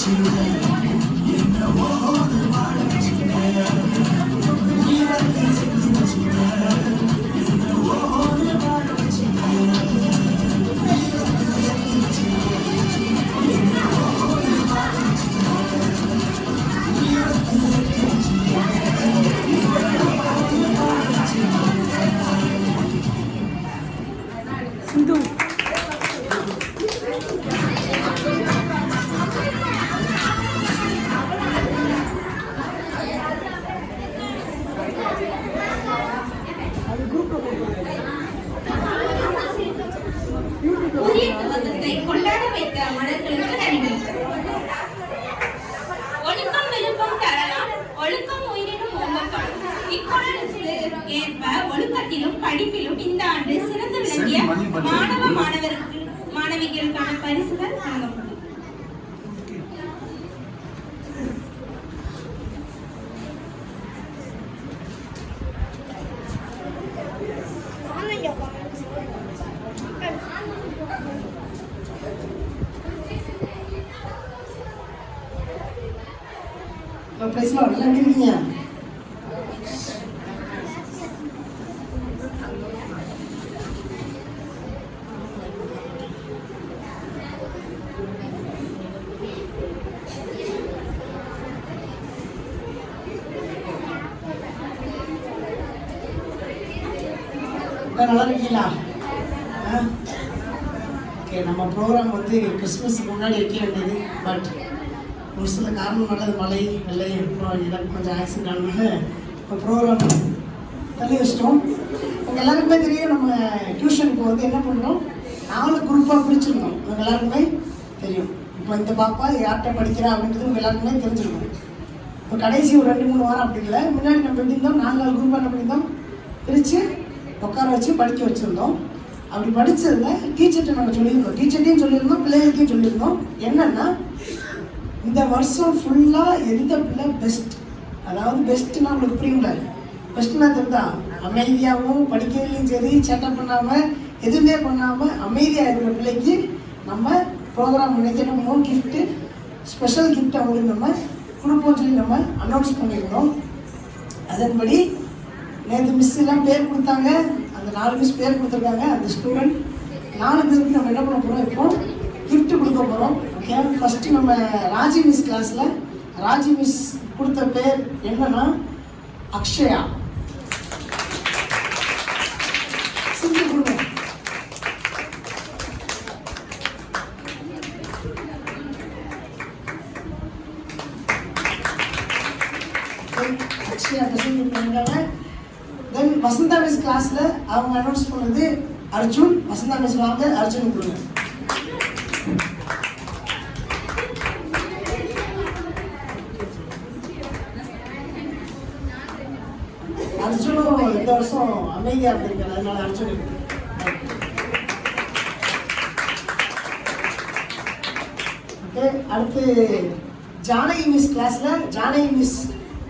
சிந்து புதிய துவக்கத்தை கொண்டாட வைத்த மலர்களுக்கு நன்றி. ஒழுக்கம் விழுப்பம் தரலாம், ஒழுக்கம் உயிரினும் ஓம்பப்படும். இக்குறளுக்கு ஏற்ப ஒழுக்கத்திலும் படிப்பிலும் இந்த ஆண்டு சிறந்து விளங்கிய மாணவிகளுக்கான பரிசுகள் வழங்கப்படும். பேசலாம் நல்லா இருக்கீங்க. நல்லா இருக்கீங்களா? ஓகே, நம்ம ப்ரோக்ராம் வந்து கிறிஸ்மஸுக்கு முன்னாடி வைக்க வேண்டியது. பட் ஒரு சில காரணம் மழை வெள்ளை எனக்கு கொஞ்சம் ஆக்சிடென்ட் ஆனது. இப்போ ப்ரோக்ராம் தள்ளி வச்சிட்டோம். உங்கள் எல்லாருக்குமே தெரியும், நம்ம டியூஷனுக்கு வந்து என்ன பண்ணுறோம், 4 குரூப்பாக பிரிச்சுருந்தோம். உங்கள் எல்லாருக்குமே தெரியும். இப்போ இந்த பாப்பா யார்கிட்ட படிக்கிறா அப்படின்றது உங்கள் எல்லாருக்குமே தெரிஞ்சிருக்கும். இப்போ கடைசி ஒரு 2-3 வாரம் அப்படி இல்லை. முன்னாடி நம்ம எப்படி இருந்தோம், 4 குரூப்பாக என்ன பண்ணியிருந்தோம், பிரித்து உட்கார வச்சு படிக்க வச்சுருந்தோம். அப்படி படித்ததில் டீச்சர்கிட்ட நாங்கள் சொல்லியிருந்தோம், டீச்சர்ட்டையும் சொல்லியிருந்தோம், பிள்ளைகளுக்கையும் சொல்லியிருந்தோம். என்னென்னா, இந்த வருஷம் ஃபுல்லாக எந்த பிள்ளை பெஸ்ட், அதாவது பெஸ்ட்டுன்னா உங்களுக்கு புரியுங்கள, பெஸ்ட்னா தெரிந்தா அமைதியாகவும் படிக்கிறதுலையும் சரி சேட்டை பண்ணாமல் எதுவுமே பண்ணாமல் அமைதியாக இருக்கிற பிள்ளைக்கு நம்ம ப்ரோக்ராம் நினைக்கணும். கிஃப்ட்டு ஸ்பெஷல் கிஃப்ட் அவங்களுக்கு நம்ம கொடுப்போம்னு சொல்லி நம்ம அனௌன்ஸ் பண்ணியிருந்தோம். அதன்படி நேற்று மிஸ் எல்லாம் பேர் கொடுத்தாங்க. அந்த 4 மிஸ் பேர் கொடுத்துருக்காங்க. அந்த ஸ்டூடெண்ட் 4 பேருக்கு நம்ம என்ன பண்ண போகிறோம், இப்போ கிஃப்ட் கொடுக்க போகிறோம். ஓகே, ஃபஸ்ட்டு நம்ம ராஜி மிஸ் கிளாஸில் ராஜி மிஸ் கொடுத்த பேர் என்னன்னா அக்ஷயா. சிந்து கொடுங்க. அக்ஷயா பிரசன்ட் பண்ணிருக்காங்க. தென் வசந்தா மிஸ் கிளாஸில் அவங்க அனௌன்ஸ் பண்ணது அர்ஜுன். வசந்தா மிஸ் வாங்க, அர்ஜுன் கொடுங்க. அர்ஜுனும் இந்த வருஷம் அமைதியாக இருக்காரு, அதனால அர்ஜுன். ஓகே, அடுத்து ஜானகி மிஸ் கிளாஸில் ஜானகி மிஸ்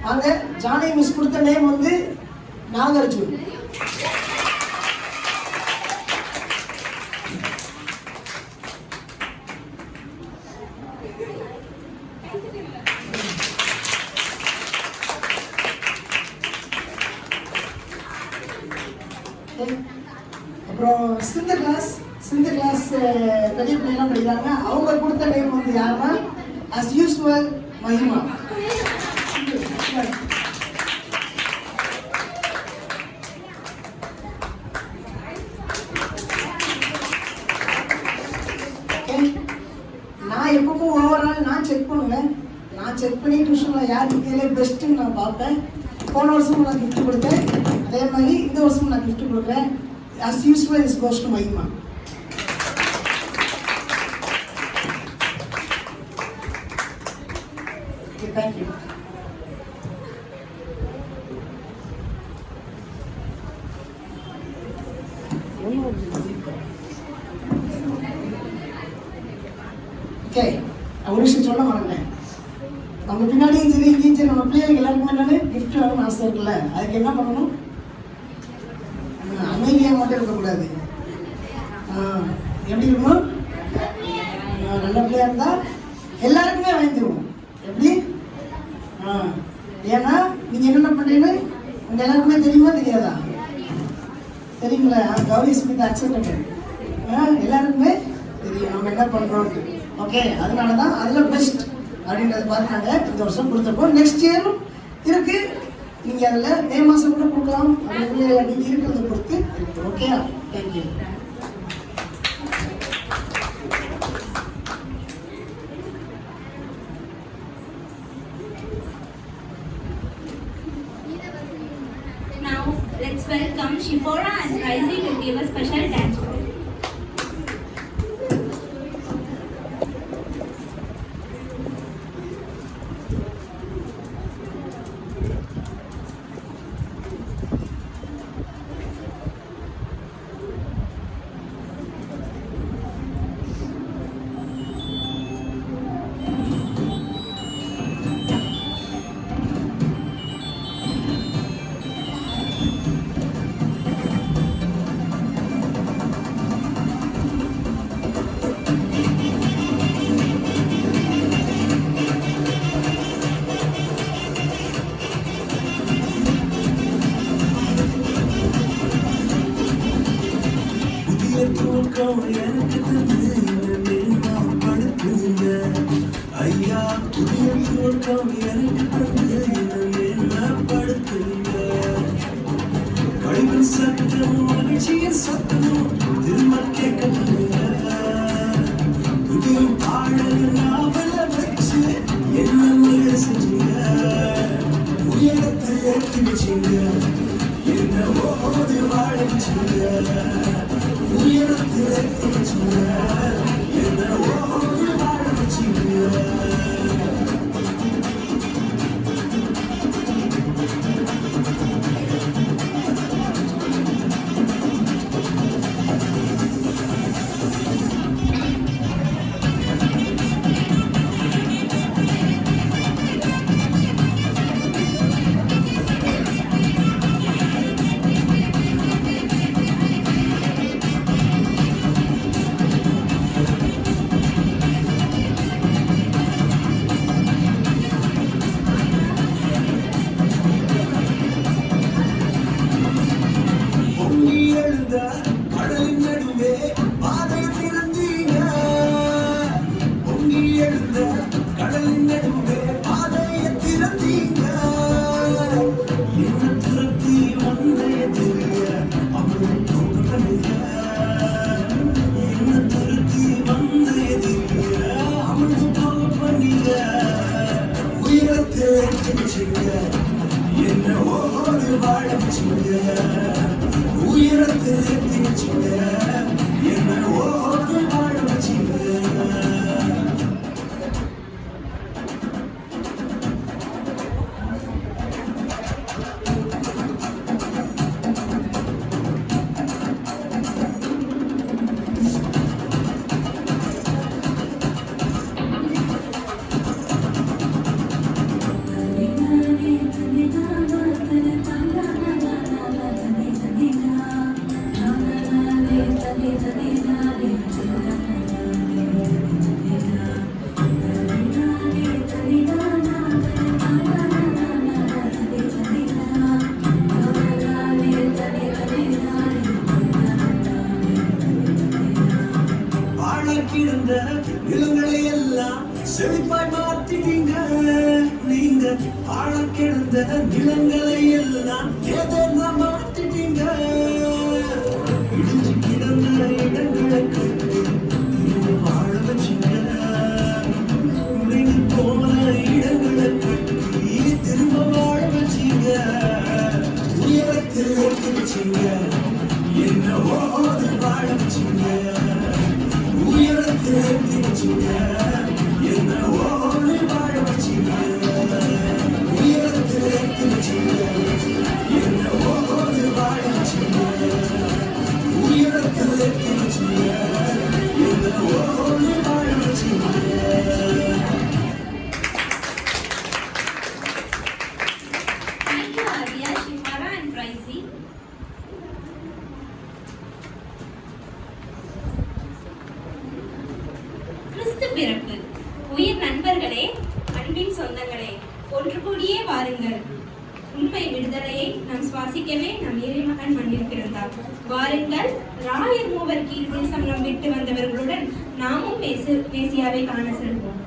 வாங்க. ஜானகி மிஸ் கொடுத்த நேம் வந்து நாகார்ஜுன். அப்புறம் சிந்த கிளாஸ் பெரிய பிள்ளைலாம் படிக்கிறாங்க. அவங்க கொடுத்த நேம் வந்து யாருன்னா as usual மகிமா. நான் எப்பவும் ஓவரால் நான் செக் பண்ணுவேன். நான் செக் பண்ணி டியூஷனில் யார் இருக்கே பெஸ்ட்டுன்னு நான் பார்ப்பேன். போன வருஷமும் நான் கிஃப்ட் கொடுத்தேன், அதே மாதிரி இந்த வருஷமும் நான் கிஃப்ட் கொடுக்குறேன். as usual is goes to மகிமா. Okay, thank you. ஓகே, ஒரு விஷயம் சொல்ல மாட்டேன். நம்ம பின்னாடியும் சரி இங்கேயும் சரி நம்ம பிள்ளைகளுக்கு எல்லாருக்குமே என்னன்னு கிஃப்ட் வேணும்னு ஆசை இருக்குல்ல, அதுக்கு என்ன பண்ணணும், அமைதியாக மட்டும் இருக்கக்கூடாது. எப்படி இருக்கணும், நல்ல பிள்ளையாக இருந்தால் எல்லாருக்குமே வாங்கி தருவோம். எப்படி? ஏன்னா நீங்கள் என்னென்ன பண்ணுறீங்கன்னு உங்கள் எல்லாருக்குமே தெரியுமா தெரியாதா? தெரியுங்களா? Gauri Smith accepted. எல்லாருக்குமே தெரியும் நம்ம என்ன பண்ணுறோம். ஓகே, அதனால தான் அதில் பெஸ்ட் அப்படின்றத பார்த்து நாங்கள் இந்த வருஷம் கொடுத்துருக்கோம். நெக்ஸ்ட் இயரும் இருக்கு. நீங்கள் அதில் மே மாதம் கூட கொடுக்கலாம். அதுக்குள்ளே நீங்கள் இருக்கிறத பொறுத்து இருக்கு. Okay, thank you. Now let's welcome Shipora and Raisi to give a special dance. எனக்கு தந்து படுத்துங்க ஐயா, புதிய தோட்டம் எனக்கு தந்து படுத்துங்க. கழிவு சட்டம் மகிழ்ச்சியின் சத்தம் திரும்ப கேட்க புதிய பாடல் நாவல வச்சு என்ன செஞ்சீங்க, உயரத்தை ஏற்றி வச்சீங்க, என்ன ஓடி வாழ வச்சீங்க, உயரத்தை ஏற்றி வச்சீங்க, என்ன ஓடி வாழ வச்சீங்க. கடலின் நடுவே பாதை திறந்தீங்க, பொங்கி எழுந்த கடலின் நடுவே பாதையை திறந்தீங்க. என்ன திறத்தி வந்தைய தெரிய அவன் தோன்றீங்க, என்ன திறத்தி வந்தைய தெரிய அவன் பண்ணீங்க. உயரத்தை வச்சுங்க, என்ன ஓடி வாழ வச்சுங்க, உயரத்தை ஏற்றி வச்சுங்க, என்ன ஓடி வாழ வச்சுங்க. கிடந்த நிலங்களை எல்லாம் செழிப்பாய் மாற்றிட்டீங்க. நீங்க ஆழ கிடந்த நிலங்களை எல்லாம் ஏதேனா மாற்றிட்டீங்க. இடிஞ்சு கிடந்த இடங்களை கட்டி நீங்க வாழ வச்சுங்க. நீங்க போன இடங்களை கட்டி திரும்ப வாழ வச்சீங்க. உயரத்தில் ஏற்றி வச்சீங்க, என்ன ஓடி வாழ வச்சீங்க. உயரத்தில் ஏற்றி வச்சீங்க, என்ன ஓடி வாழ வச்சீங்க. உயரத்தில் ஏற்றி வச்சீங்க, என்ன ஓடி வாழ வச்சீங்க. உயரத்தில் ஏற்றி வச்சீங்க, என்ன ஓடி வாழ வச்சீங்க. Thank you, Arya, Shipara and Raisi. கிறிஸ்து பிறப்பு உயிர் நண்பர்களே, அன்பின் சொந்தங்களே, ஒன்று கூடியே வாருங்கள். உண்மை விடுதலையை நாம் சுவாசிக்கவே நம் இறைமகன் மண்ணில் பிறந்தார். வாருங்கள், ராயர் மூவர் கீழ் தேசம் நம் விட்டு வந்தவர்களுடன் நாமும் மேசியாவை காண செல்வோம்.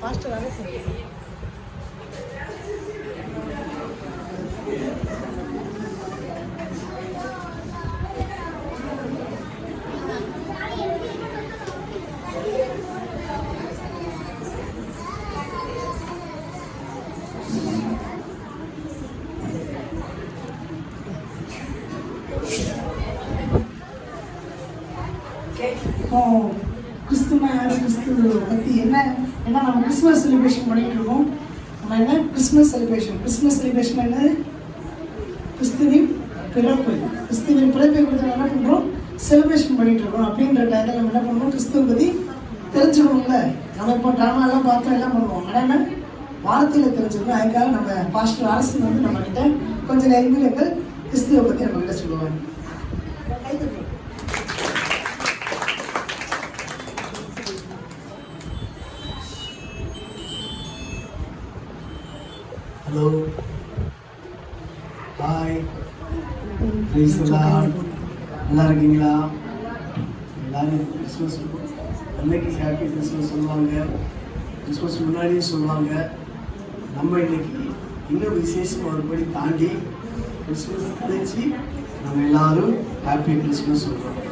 பாஸ்டர் வேலை செய்யுங்க. இப்போ கிறிஸ்துவ பற்றி என்ன நம்ம கிறிஸ்மஸ் செலிப்ரேஷன் பண்ணிகிட்டு இருக்கோம். நம்ம என்ன கிறிஸ்மஸ் செலிப்ரேஷன் என்னது? கிறிஸ்துவின் பிறப்பை குறித்து என்ன பண்ணுறோம்? செலிப்ரேஷன் பண்ணிகிட்டு இருக்கோம். அப்படின்ற டயத்தில் நம்ம என்ன பண்ணுறோம்? கிறிஸ்துவை பற்றி தெரிஞ்சுக்கணும்ல. நம்ம இப்போ ட்ராமாலாம் பார்த்து எல்லாம் பண்ணுவோம். ஆனால் என்ன வார்த்தையில் தெரிஞ்சுக்கணும். அதுக்காக நம்ம பாஸ்டர் அரசு வந்து நம்மக்கிட்ட கொஞ்சம் நேரங்கள் கிறிஸ்துவை பற்றி நம்மக்கிட்ட சொல்லுவாங்க. ஹலோ, ஹாய், ப்ரைஸ் தி லார்ட். நல்லா இருக்கீங்களா? எல்லாரும் கிறிஸ்மஸ் அன்னைக்கு ஹாப்பி கிறிஸ்மஸ் சொல்லுவாங்க, கிறிஸ்மஸ் முன்னாடியும் சொல்லுவாங்க. நம்ம இன்னைக்கு இன்னும் விசேஷம் ஒருபடி தாண்டி கிறிஸ்மஸ் கழிச்சு நம்ம எல்லாரும் ஹாப்பி கிறிஸ்மஸ் சொல்கிறோம்.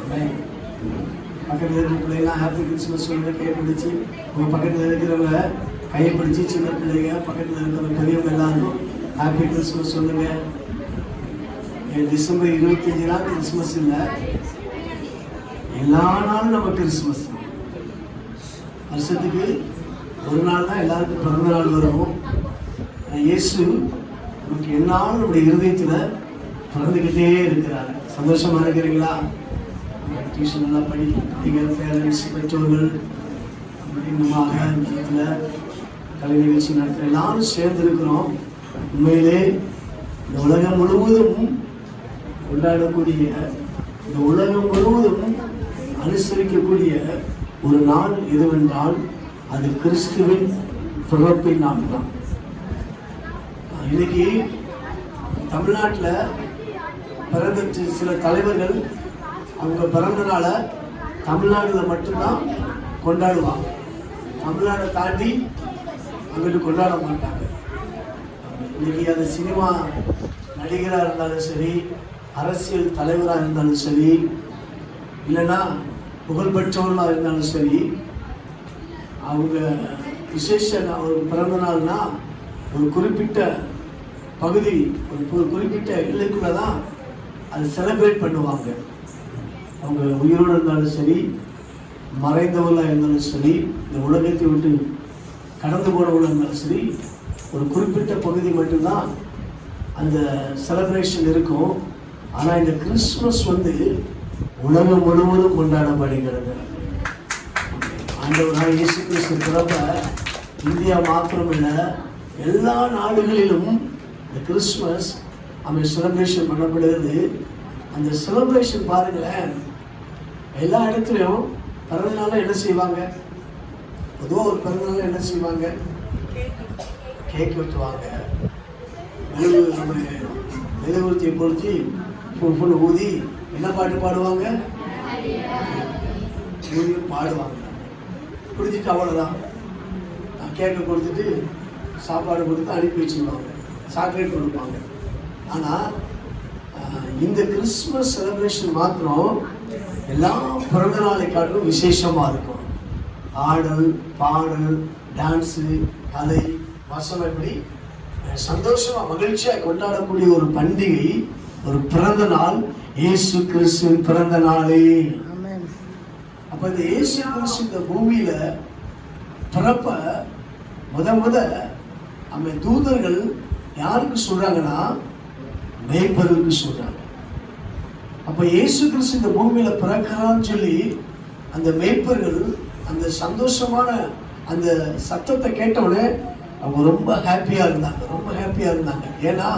பக்கத்தில் இருக்கிற பிள்ளைங்களாம் ஹாப்பி கிறிஸ்மஸ் சொல்லுங்க, கை பிடிச்சி. உங்கள் பக்கத்தில் இருக்கிறவங்க கையை பிடிச்சி, சின்ன பிள்ளைங்க பக்கத்தில் இருக்கிற பெரியவங்க எல்லாரும் ஹாப்பி கிறிஸ்மஸ் சொல்லுங்க. டிசம்பர் 25 கிறிஸ்மஸ் இல்லை, எல்லா நாளும் நம்ம கிறிஸ்மஸ். வருஷத்துக்கு ஒரு நாள் தான் எல்லாருக்கும் பிறந்த நாள் வரும். இயேசு நமக்கு என்னாலும் நம்முடைய இருதயத்தில் பிறந்துக்கிட்டே இருக்கிறாரு. சந்தோஷமா இருக்கிறீங்களா? டியூஷன் நல்லா படிக்கிறீங்க, பேரண்ட்ஸ் பெற்றோர்கள் இன்னுமாக வீட்டில் கலை நிகழ்ச்சி நடத்துகிற எல்லாரும் சேர்ந்துருக்கிறோம். உண்மையிலே இந்த உலகம் முழுவதும் கொண்டாடக்கூடிய, இந்த உலகம் முழுவதும் அனுசரிக்கக்கூடிய ஒரு நாள் எதுவென்றால் அது கிறிஸ்துவின் பிறப்பின் நாள் தான். இன்னைக்கு தமிழ்நாட்டில் பிறந்த சில தலைவர்கள் அவங்க பிறந்த நாளை தமிழ்நாட்டில் மட்டும்தான் கொண்டாடுவாங்க. தமிழ்நாடை தாண்டி அங்கிட்டு கொண்டாட மாட்டாங்க. இன்னைக்கு அந்த சினிமா நடிகராக இருந்தாலும் சரி, அரசியல் தலைவராக இருந்தாலும் சரி, இல்லைன்னா புகழ்பெற்றவர்களாக இருந்தாலும் சரி, அவங்க விசேஷ ஒரு பிறந்த நாள்னா ஒரு குறிப்பிட்ட பகுதி, ஒரு குறிப்பிட்ட எல்லைக்குள்ள தான் அதை செலிப்ரேட் பண்ணுவாங்க. அவங்க உயிரோடு இருந்தாலும் சரி, மறைந்தவர்களாக இருந்தாலும் சரி, இந்த உலகத்தை விட்டு கடந்து போனவர்களாக இருந்தாலும் சரி, ஒரு குறிப்பிட்ட பகுதி மட்டும்தான் அந்த செலிப்ரேஷன் இருக்கும். ஆனால் இந்த கிறிஸ்துமஸ் வந்து உலகம் முழுவதும் கொண்டாடப்படுகிறது. ஆண்டவராகிய இயேசு கிறிஸ்து பிறப்ப இந்தியா மாத்திரமில்லை, எல்லா நாடுகளிலும் இந்த கிறிஸ்துமஸ் அவன் செலிப்ரேஷன் பண்ணப்படுகிறது. அந்த செலிப்ரேஷன் பாருங்களேன், எல்லா இடத்துலையும் பிறந்தநாள் என்ன செய்வாங்க? பொதுவாக ஒரு பிறந்தநாள் என்ன செய்வாங்க? கேக் வெட்டுவாங்க, மெழுகுவர்த்தியை பொறுத்து பொண்ணு ஊதி என்ன பாட்டு பாடுவாங்க? ஊதியும் பாடுவாங்க. குடிச்சிட்டு அவ்வளோதான், கேக்கை கொடுத்துட்டு சாப்பாடு கொடுத்து அனுப்பி வச்சுருவாங்க, சாக்லேட் கொடுப்பாங்க. ஆனால் இந்த கிறிஸ்துமஸ் செலிப்ரேஷன் மாத்திரம் எல்லா பிறந்த நாளை காட்டிலும் விசேஷமாக இருக்கும். ஆடல், பாடல், டான்ஸு, கதை, வசனம், இப்படி சந்தோஷமாக மகிழ்ச்சியாக கொண்டாடக்கூடிய ஒரு பண்டிகை, ஒரு பிறந்த நாள், இயேசு கிறிஸ்துவின் பிறந்த நாளே. அப்போ இந்த இயேசு கிறிஸ்து இந்த பூமியில் பிறப்ப முத நம்ம தூதர்கள் யாருக்கு சொல்கிறாங்கன்னா, மேய்ப்பர்களுக்கு சொல்கிறாங்க. அப்போ இயேசு கிறிஸ்து இந்த பூமியில் பிறக்கிறான்னு சொல்லி அந்த மேய்ப்பர்கள் அந்த சந்தோஷமான அந்த சத்தத்தை கேட்டவுடனே அவங்க ரொம்ப ஹாப்பியாக இருந்தாங்க. ஏன்னா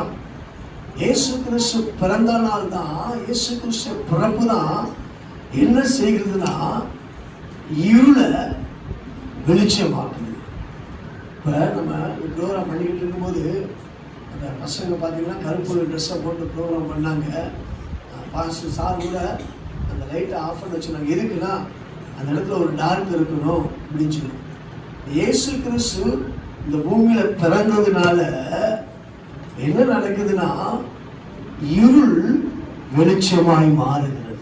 இயேசு கிறிஸ்து பிறந்த நாள் தான், இயேசு கிறிஸ்து பிறப்பு தான் என்ன செய்கிறதுனா இருளை வெளிச்சமாக்குது. இப்போ நம்ம ப்ரோக்ராம் பண்ணிக்கிட்டு இருக்கும்போது அந்த பசங்க பார்த்தீங்கன்னா கருப்பு ட்ரெஸ்ஸை போட்டு ப்ரோக்ராம் பண்ணாங்க. பாஸ்டர் சார் கூட அந்த லைட்டை ஆஃப் பண்ண வச்சுருந்தாங்க. எதுக்குன்னா அந்த இடத்துல ஒரு டார்க் இருக்கணும் அப்படின்னு சொல்லி. இயேசு கிறிஸ்து இந்த பூமியில பிறந்ததுனால என்ன நடக்குதுன்னா இருள் வெளிச்சமாய் மாறுகிறது.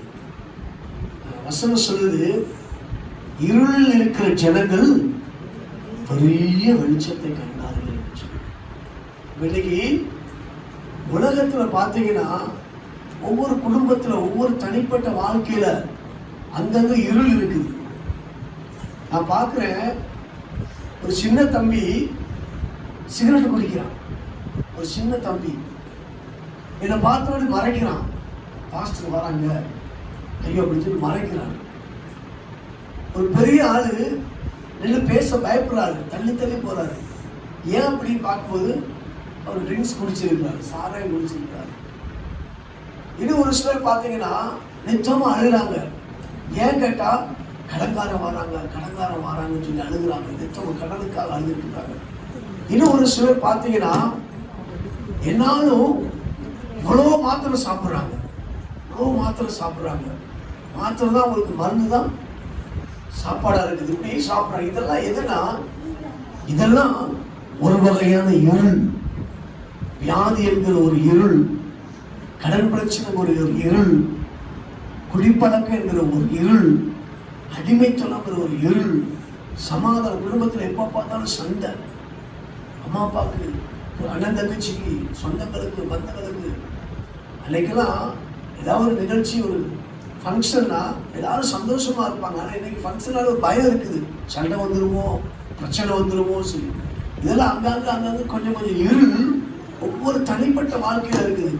வசனம் சொல்லுது, இருளில் இருக்கிற ஜனங்கள் பெரிய வெளிச்சத்தை கண்டார்கள் என்று சொல்லி. இன்னைக்கு உலகத்துல பாத்தீங்கன்னா ஒவ்வொரு குடும்பத்துல ஒவ்வொரு தனிப்பட்ட வாழ்க்கையில அங்கங்க இருள் இருக்குது. நான் பார்க்கிறேன், ஒரு சின்ன தம்பி சிகரெட் குடிக்கிறான். ஒரு சின்ன தம்பி என்னை பார்த்தோடு மறைக்கிறான். பாஸ்டர் வராங்க கையை பிடிச்சிட்டு மறைக்கிறாங்க. ஒரு பெரிய ஆளு நின்று பேச பயப்படுறாரு, தள்ளி தள்ளி போறாரு. ஏன் அப்படின்னு பார்க்கும்போது அவர் ட்ரிங்க்ஸ் குடிச்சிருக்கிறாரு, சாராயம் குடிச்சிருக்கிறாரு. இன்னும் ஒரு சிலர் பார்த்தீங்கன்னா நிச்சயமா அழுகிறாங்க. ஏன் கேட்டா கடன்காரன் வராங்கன்னு சொல்லி அழுகுறாங்க. நிச்சயமா கடனுக்காக அழுதுட்டு இருக்காங்க. இன்னும் ஒரு சிலர் பார்த்தீங்கன்னா என்னாலும் இவ்வளோ மாத்திரை சாப்பிட்றாங்க. மாத்திரை தான் உங்களுக்கு மருந்து தான் சாப்பாடா இருக்குது. இப்படி சாப்பிட்றாங்க. இதெல்லாம் எதுனா, இதெல்லாம் ஒரு வகையான இருள். வியாதி என்கிற ஒரு இருள், கடன் பிரச்சனை ஒரு இருள், குடிப்பழக்கம் என்கிற ஒரு இருள், அடிமைத்தனங்கிற ஒரு இருள், சமாதான குடும்பத்தில் எப்போ பார்த்தாலும் சண்டை, அம்மா அப்பாவுக்கு, ஒரு அண்ணன் தங்கச்சிக்கு, சொந்தங்களுக்கு, பந்தங்களுக்கு. அன்னைக்கெல்லாம் ஏதாவது ஒரு நிகழ்ச்சி, ஒரு ஃபங்க்ஷன்னா எல்லாரும் சந்தோஷமா இருப்பாங்க. ஆனால் இன்னைக்கு ஃபங்க்ஷனால ஒரு பயம் இருக்குது, சண்டை வந்துருமோ, பிரச்சனை வந்துருமோ சொல்லி. இதெல்லாம் அங்கங்க கொஞ்சம் இருள் ஒவ்வொரு தனிப்பட்ட வாழ்க்கையில இருக்குது.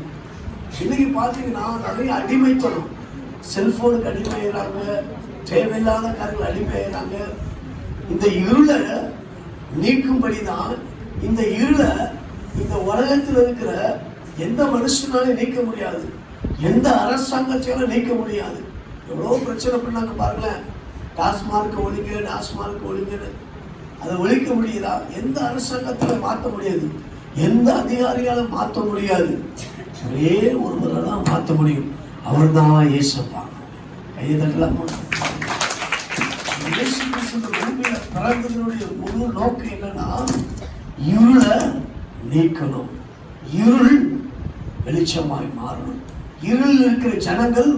இன்னைக்கு பார்த்தீங்கன்னா நிறைய அடிமைத்தனம், செல்போனுக்கு அடிமையாகிறாங்க, தேவையில்லாத காரியங்கள் அடிமையாகிறாங்க. இந்த இருளை நீக்கும்படிதான், இந்த இருளை இந்த உலகத்தில் இருக்கிற எந்த மனுஷனாலும் நீக்க முடியாது, எந்த அரசாங்கத்தையும் நீக்க முடியாது. எவ்வளோ பிரச்சனை பண்ணாங்க பாருங்களேன். டாஸ்மார்க் ஒழிங்கன்னு அதை ஒழிக்க முடியுதா? எந்த அரசாங்கத்தில் மாற்ற முடியாது, எந்த அதிகாரியாலும் மாற்ற முடியாது. ஒரே ஒருவரை தான் மாற்ற முடியும், அவர் தான் இயேசுப்பா. கையை தட்டலாமா? இயேசு கிறிஸ்து பூமியில பிறந்ததனுடைய முழு நோக்கம் என்னன்னா, இருளை நீக்கணும், இருள் வெளிச்சமாய் மாறணும், இருள் இருக்கிற ஜனங்கள்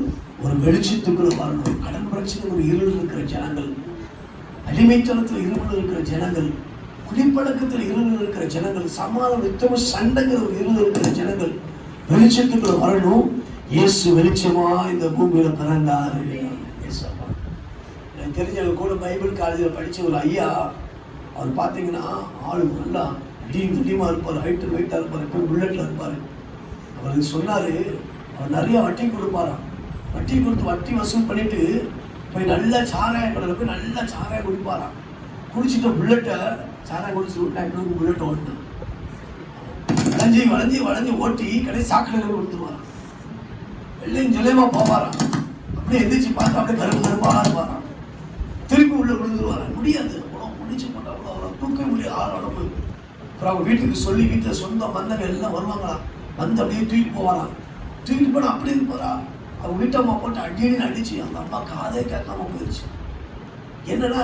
ஒரு வெளிச்சத்துக்குள்ள வரணும். கடன் பிரச்சனை ஒரு இருள் இருக்கிற ஜனங்கள், அடிமைத்தனத்தில் இருள் இருக்கிற ஜனங்கள், குடிப்பழக்கத்தில் இருள் இருக்கிற ஜனங்கள், சமாதான யுத்தம சண்டைங்கிற ஒரு இருள் இருக்கிற ஜனங்கள் வெளிச்சத்துக்குள்ள வரணும். இயேசு வெளிச்சமா இந்த பூமியில பிறந்தாரு. எனக்கு தெரிஞ்ச கூட பைபிள் காலேஜில் படிச்ச ஒரு ஐயா, அவர் பார்த்தீங்கன்னா ஆளு நல்லா திடீமா இருப்பார், ஹைட்டு வெயிட்டாக இருப்பார், எப்போ புல்லட்டில் இருப்பார். அவருக்கு சொன்னார், அவர் நிறைய வட்டி கொடுப்பாராம். வட்டி கொடுத்து வட்டி வசூல் பண்ணிட்டு போய் நல்ல சாராய கடையில் போய் நல்ல சாராயம் குடிப்பாராம். குடிச்சிட்ட புல்லட்டை சாராயம் குடிச்சு விட்டாங்க, புல்லட்டை ஓட்டினான். வளைஞ்சி ஓட்டி கடைசி சாக்கடை கொடுத்துருவாராம். வெள்ளையும் ஜெலையமா போவாராம். அப்படியே எந்திரிச்சு பார்த்தா அப்படியே கருப்பாக இருப்பாராம். திருப்பி உள்ள விழுந்துருவாராம். முடியாது, அவ்வளோ முடிச்சு போட்டா அவ்வளோ தூக்க முடியாது ஆள் உடம்பு. அப்புறம் அவங்க வீட்டுக்கு சொல்லி வீட்டில் சொந்த பந்தங்கள் எல்லாம் வருவாங்களாம். வந்து அப்படியே தூக்கிட்டு போவாராம். தூக்கிட்டு போனால் அப்படியே இருப்பாரா. அவங்க வீட்டம்மா போட்டு அடின்னு அடிச்சு அந்த அம்மா காதே கேட்காம போயிடுச்சு. என்னன்னா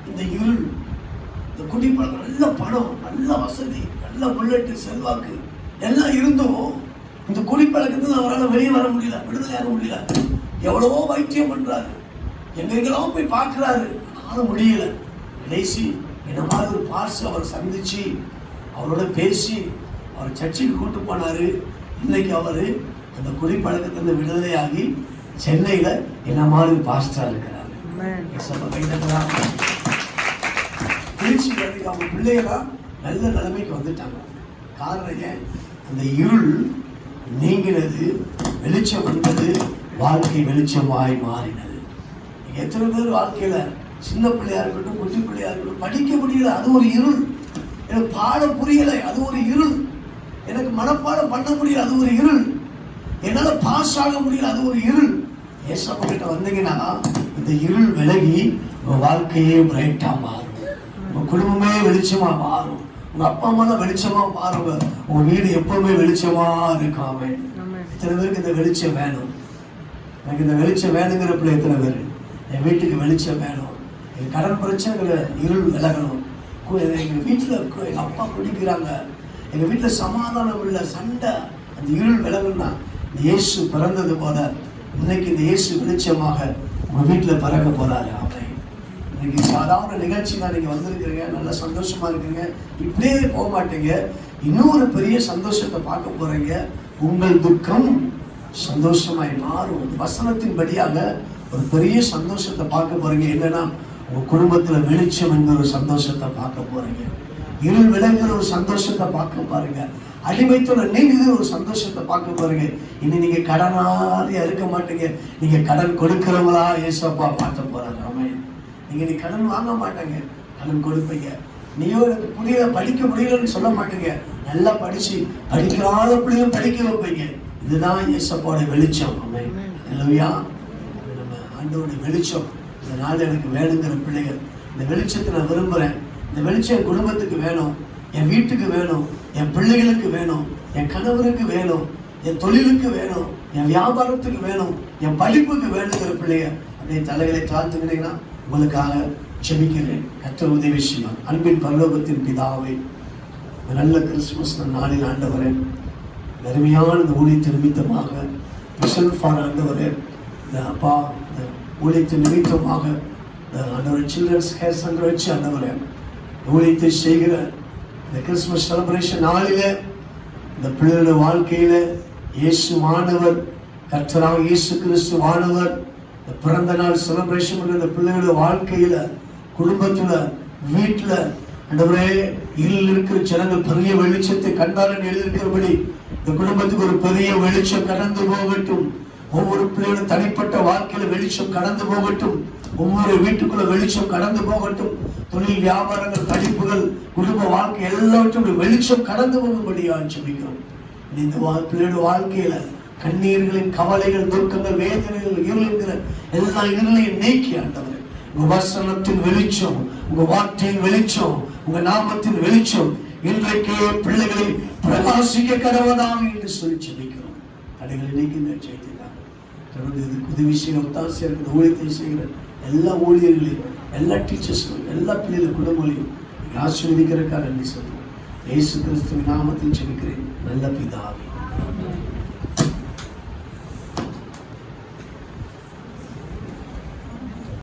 இந்த இருள், இந்த குடிப்பழக்கம், நல்ல பணம், நல்ல வசதி, நல்ல புல்லட்டு, செல்வாக்கு எல்லாம் இருந்தும் இந்த குடிப்பழக்கத்துல அவரால் வெளியே வர முடியல, விடுதலையாக முடியல. எவ்வளவோ வைத்தியம் பண்றாரு, எங்கெங்கெல்லாம் போய் பார்க்குறாரு, ஆனாலும் முடியல. கடைசி என்ன மாதிரி ஒரு பார்ஸ் அவர் சந்திச்சு அவரோட பேசி அவர் சர்ச்சுக்கு கூட்டு போனாரு. இன்னைக்கு அவர் அந்த குடிப்பழக்கத்திலிருந்து விடுதலையாகி சென்னையில என்ன மாதிரி பாஸ்டரா இருக்கிறாரு. திருச்சி அவங்க பிள்ளைகளாம் நல்ல நிலைமைக்கு வந்துட்டாங்க. காரணம் ஏன்? அந்த இருள் நீங்கினது, வெளிச்சம் வந்தது, வாழ்க்கை வெளிச்சமாய் மாறினது. எத்தனை பேர் வாழ்க்கையில சின்ன பிள்ளையா இருக்கட்டும், குட்டி பிள்ளையா இருக்கட்டும், படிக்க முடியல, அது ஒரு இருள். எனக்கு பாடம் புரியலை, அது ஒரு இருள். எனக்கு மனப்பாடம் பண்ண முடியல, அது ஒரு இருள். என்னால பாஸ் ஆக முடியல, அது ஒரு இருள். ஏசப்பா கிட்ட வந்தீங்கன்னா இந்த இருள் விலகி உங்க வாழ்க்கையே பிரைட்டா மாறும், உங்க குடும்பமே வெளிச்சமா மாறும், உங்க அப்பா அம்மா வெளிச்சமா மாறுங்க, உங்க வீடு எப்பவுமே வெளிச்சமா இருக்காம. எத்தனை பேருக்கு இந்த வெளிச்சம் வேணும்? எனக்கு இந்த வெளிச்சம் வேணுங்கிற பிள்ளை எத்தனை பேர்? என் வீட்டுக்கு வெளிச்சம் வேணும், என் கடன் பிரச்சனைகளை இருள் விலகணும், எங்கள் வீட்டில் எங்கள் அப்பா குடிக்கிறாங்க, எங்கள் வீட்டில் சமாதானம் இல்லை, சண்டை, அந்த இருள் விலகுன்னா இயேசு பிறந்தது போல இன்னைக்கு இந்த இயேசு வெளிச்சமாக உங்கள் வீட்டில் பிறக்க போகிறாரு. அவன் இன்னைக்கு சாதாரண நிகழ்ச்சி தான் நீங்கள் வந்திருக்கிறீங்க, நல்லா சந்தோஷமாக இருக்கிறீங்க, இப்படியே போக மாட்டீங்க, இன்னொரு பெரிய சந்தோஷத்தை பார்க்க போகிறீங்க. உங்கள் துக்கம் சந்தோஷமாய் மாறும். வசனத்தின் படியாக ஒரு பெரிய சந்தோஷத்தை பார்க்க போறீங்க. என்னன்னா உங்க குடும்பத்துல வெளிச்சம் என்கிற ஒரு சந்தோஷத்தை பார்க்க போறீங்க. இருள் விலங்குற ஒரு சந்தோஷத்தை பார்க்க பாருங்க. அடிமைத்தோட நீங்குகிற ஒரு சந்தோஷத்தை பார்க்க போறீங்க. இனி நீங்க கடனாளியா இருக்க மாட்டீங்க, நீங்க கடன் கொடுக்கிறவங்களா ஏசப்பா மாற்ற போறாங்க. ஆமென். நீங்க நீ கடன் வாங்க மாட்டாங்க, கடன் கொடுப்பீங்க. நீயோ எனக்கு புரியல, படிக்க முடியலன்னு சொல்ல மாட்டீங்க, நல்லா படிச்சு படிக்காத பிள்ளையும் படிக்க வைப்பீங்க. இதுதான் இயேசப்பாவோட வெளிச்சம். ஆமென். அல்லேலூயா. நம்ம ஆண்டவருடைய வெளிச்சம் இந்த நாள் எனக்கு வேணுங்கிற பிள்ளைகள், இந்த வெளிச்சத்தை நான் விரும்புகிறேன். இந்த வெளிச்சம் என் குடும்பத்துக்கு வேணும், என் வீட்டுக்கு வேணும், என் பிள்ளைகளுக்கு வேணும், என் கணவருக்கு வேணும், என் தொழிலுக்கு வேணும், என் வியாபாரத்துக்கு வேணும், என் படிப்புக்கு வேணுங்கிற பிள்ளைங்க அப்படியே தலைகளை தாழ்த்துக்கிட்டீங்கன்னா உங்களுக்காக செபிக்கிறேன். கர்த்தர் உதவி செய்வார். அன்பின் பரலோகத்தின் பிதாவே, நல்ல கிறிஸ்துமஸ் நாளில் ஆண்டவரே, அருமையான இந்த ஊழியத்தின் நிமித்தமாக ஆண்டவரே, இந்த அப்பா இந்த ஊழியத்தின் நிமித்தமாக ஆண்டவரை சில்ட்ரன்ஸ் ஹேர் சென்டர் வச்சு ஆண்டவரே ஊழியத்தை செய்கிற இந்த கிறிஸ்துமஸ் செலிப்ரேஷன் நாளில இந்த பிள்ளைகளுடைய வாழ்க்கையில இயேசு மாணவர், கர்த்தராக இயேசு கிறிஸ்து மாணவர், இந்த பிறந்த நாள் செலிப்ரேஷன் பண்ண இந்த பிள்ளைகளுடைய வாழ்க்கையில, குடும்பத்துல, வீட்டுல ஆண்டவரே இருளில் இருக்கிற ஜனங்கள் பெரிய வெளிச்சத்தை கண்டாரன் எழுதியிருக்கிறபடி இந்த குடும்பத்துக்கு ஒரு பெரிய வெளிச்சம் கடந்து போகட்டும். ஒவ்வொரு பிள்ளைகளும் தனிப்பட்ட வாழ்க்கையில வெளிச்சம் கடந்து போகட்டும். ஒவ்வொரு வீட்டுக்குள்ள வெளிச்சம் கடந்து போகட்டும். தொழில், வியாபாரங்கள், படிப்புகள், குடும்ப வாழ்க்கை எல்லாவற்றும் வெளிச்சம் கடந்து போகும்படியா ஜெபிக்கிறோம். இந்த பிள்ளையோட வாழ்க்கையில கண்ணீர்களின் கவலைகள், துக்கங்கள், வேதனைகள், இருளுங்கிற எல்லா இருளையும் நீக்கி ஆண்டவரே உங்க வசனத்தின் வெளிச்சம், உங்க வார்த்தையின் வெளிச்சம், உங்க நாமத்தின் வெளிச்சம் இன்றைக்கே பிள்ளைகளை பிரகாசிக்க கடவதாக என்று சொல்லி ஜெபிக்கிறோம். தடைகளை நீக்கின்ற செய்திதான் தொடர்ந்து இதுக்கு உதவி செய்ய ஒத்தாசையா இருக்கிற ஊழியத்தை செய்கிற எல்லா ஊழியர்களையும், எல்லா டீச்சர்ஸ்களும், எல்லா பிள்ளைகள் குடும்பங்களையும் ஆசீர்வதிக்கிறதுக்காக நன்றி சொல்றோம். இயேசு கிறிஸ்துவின் நாமத்தில் ஜெபிக்கிறேன் நல்ல பிதாவே.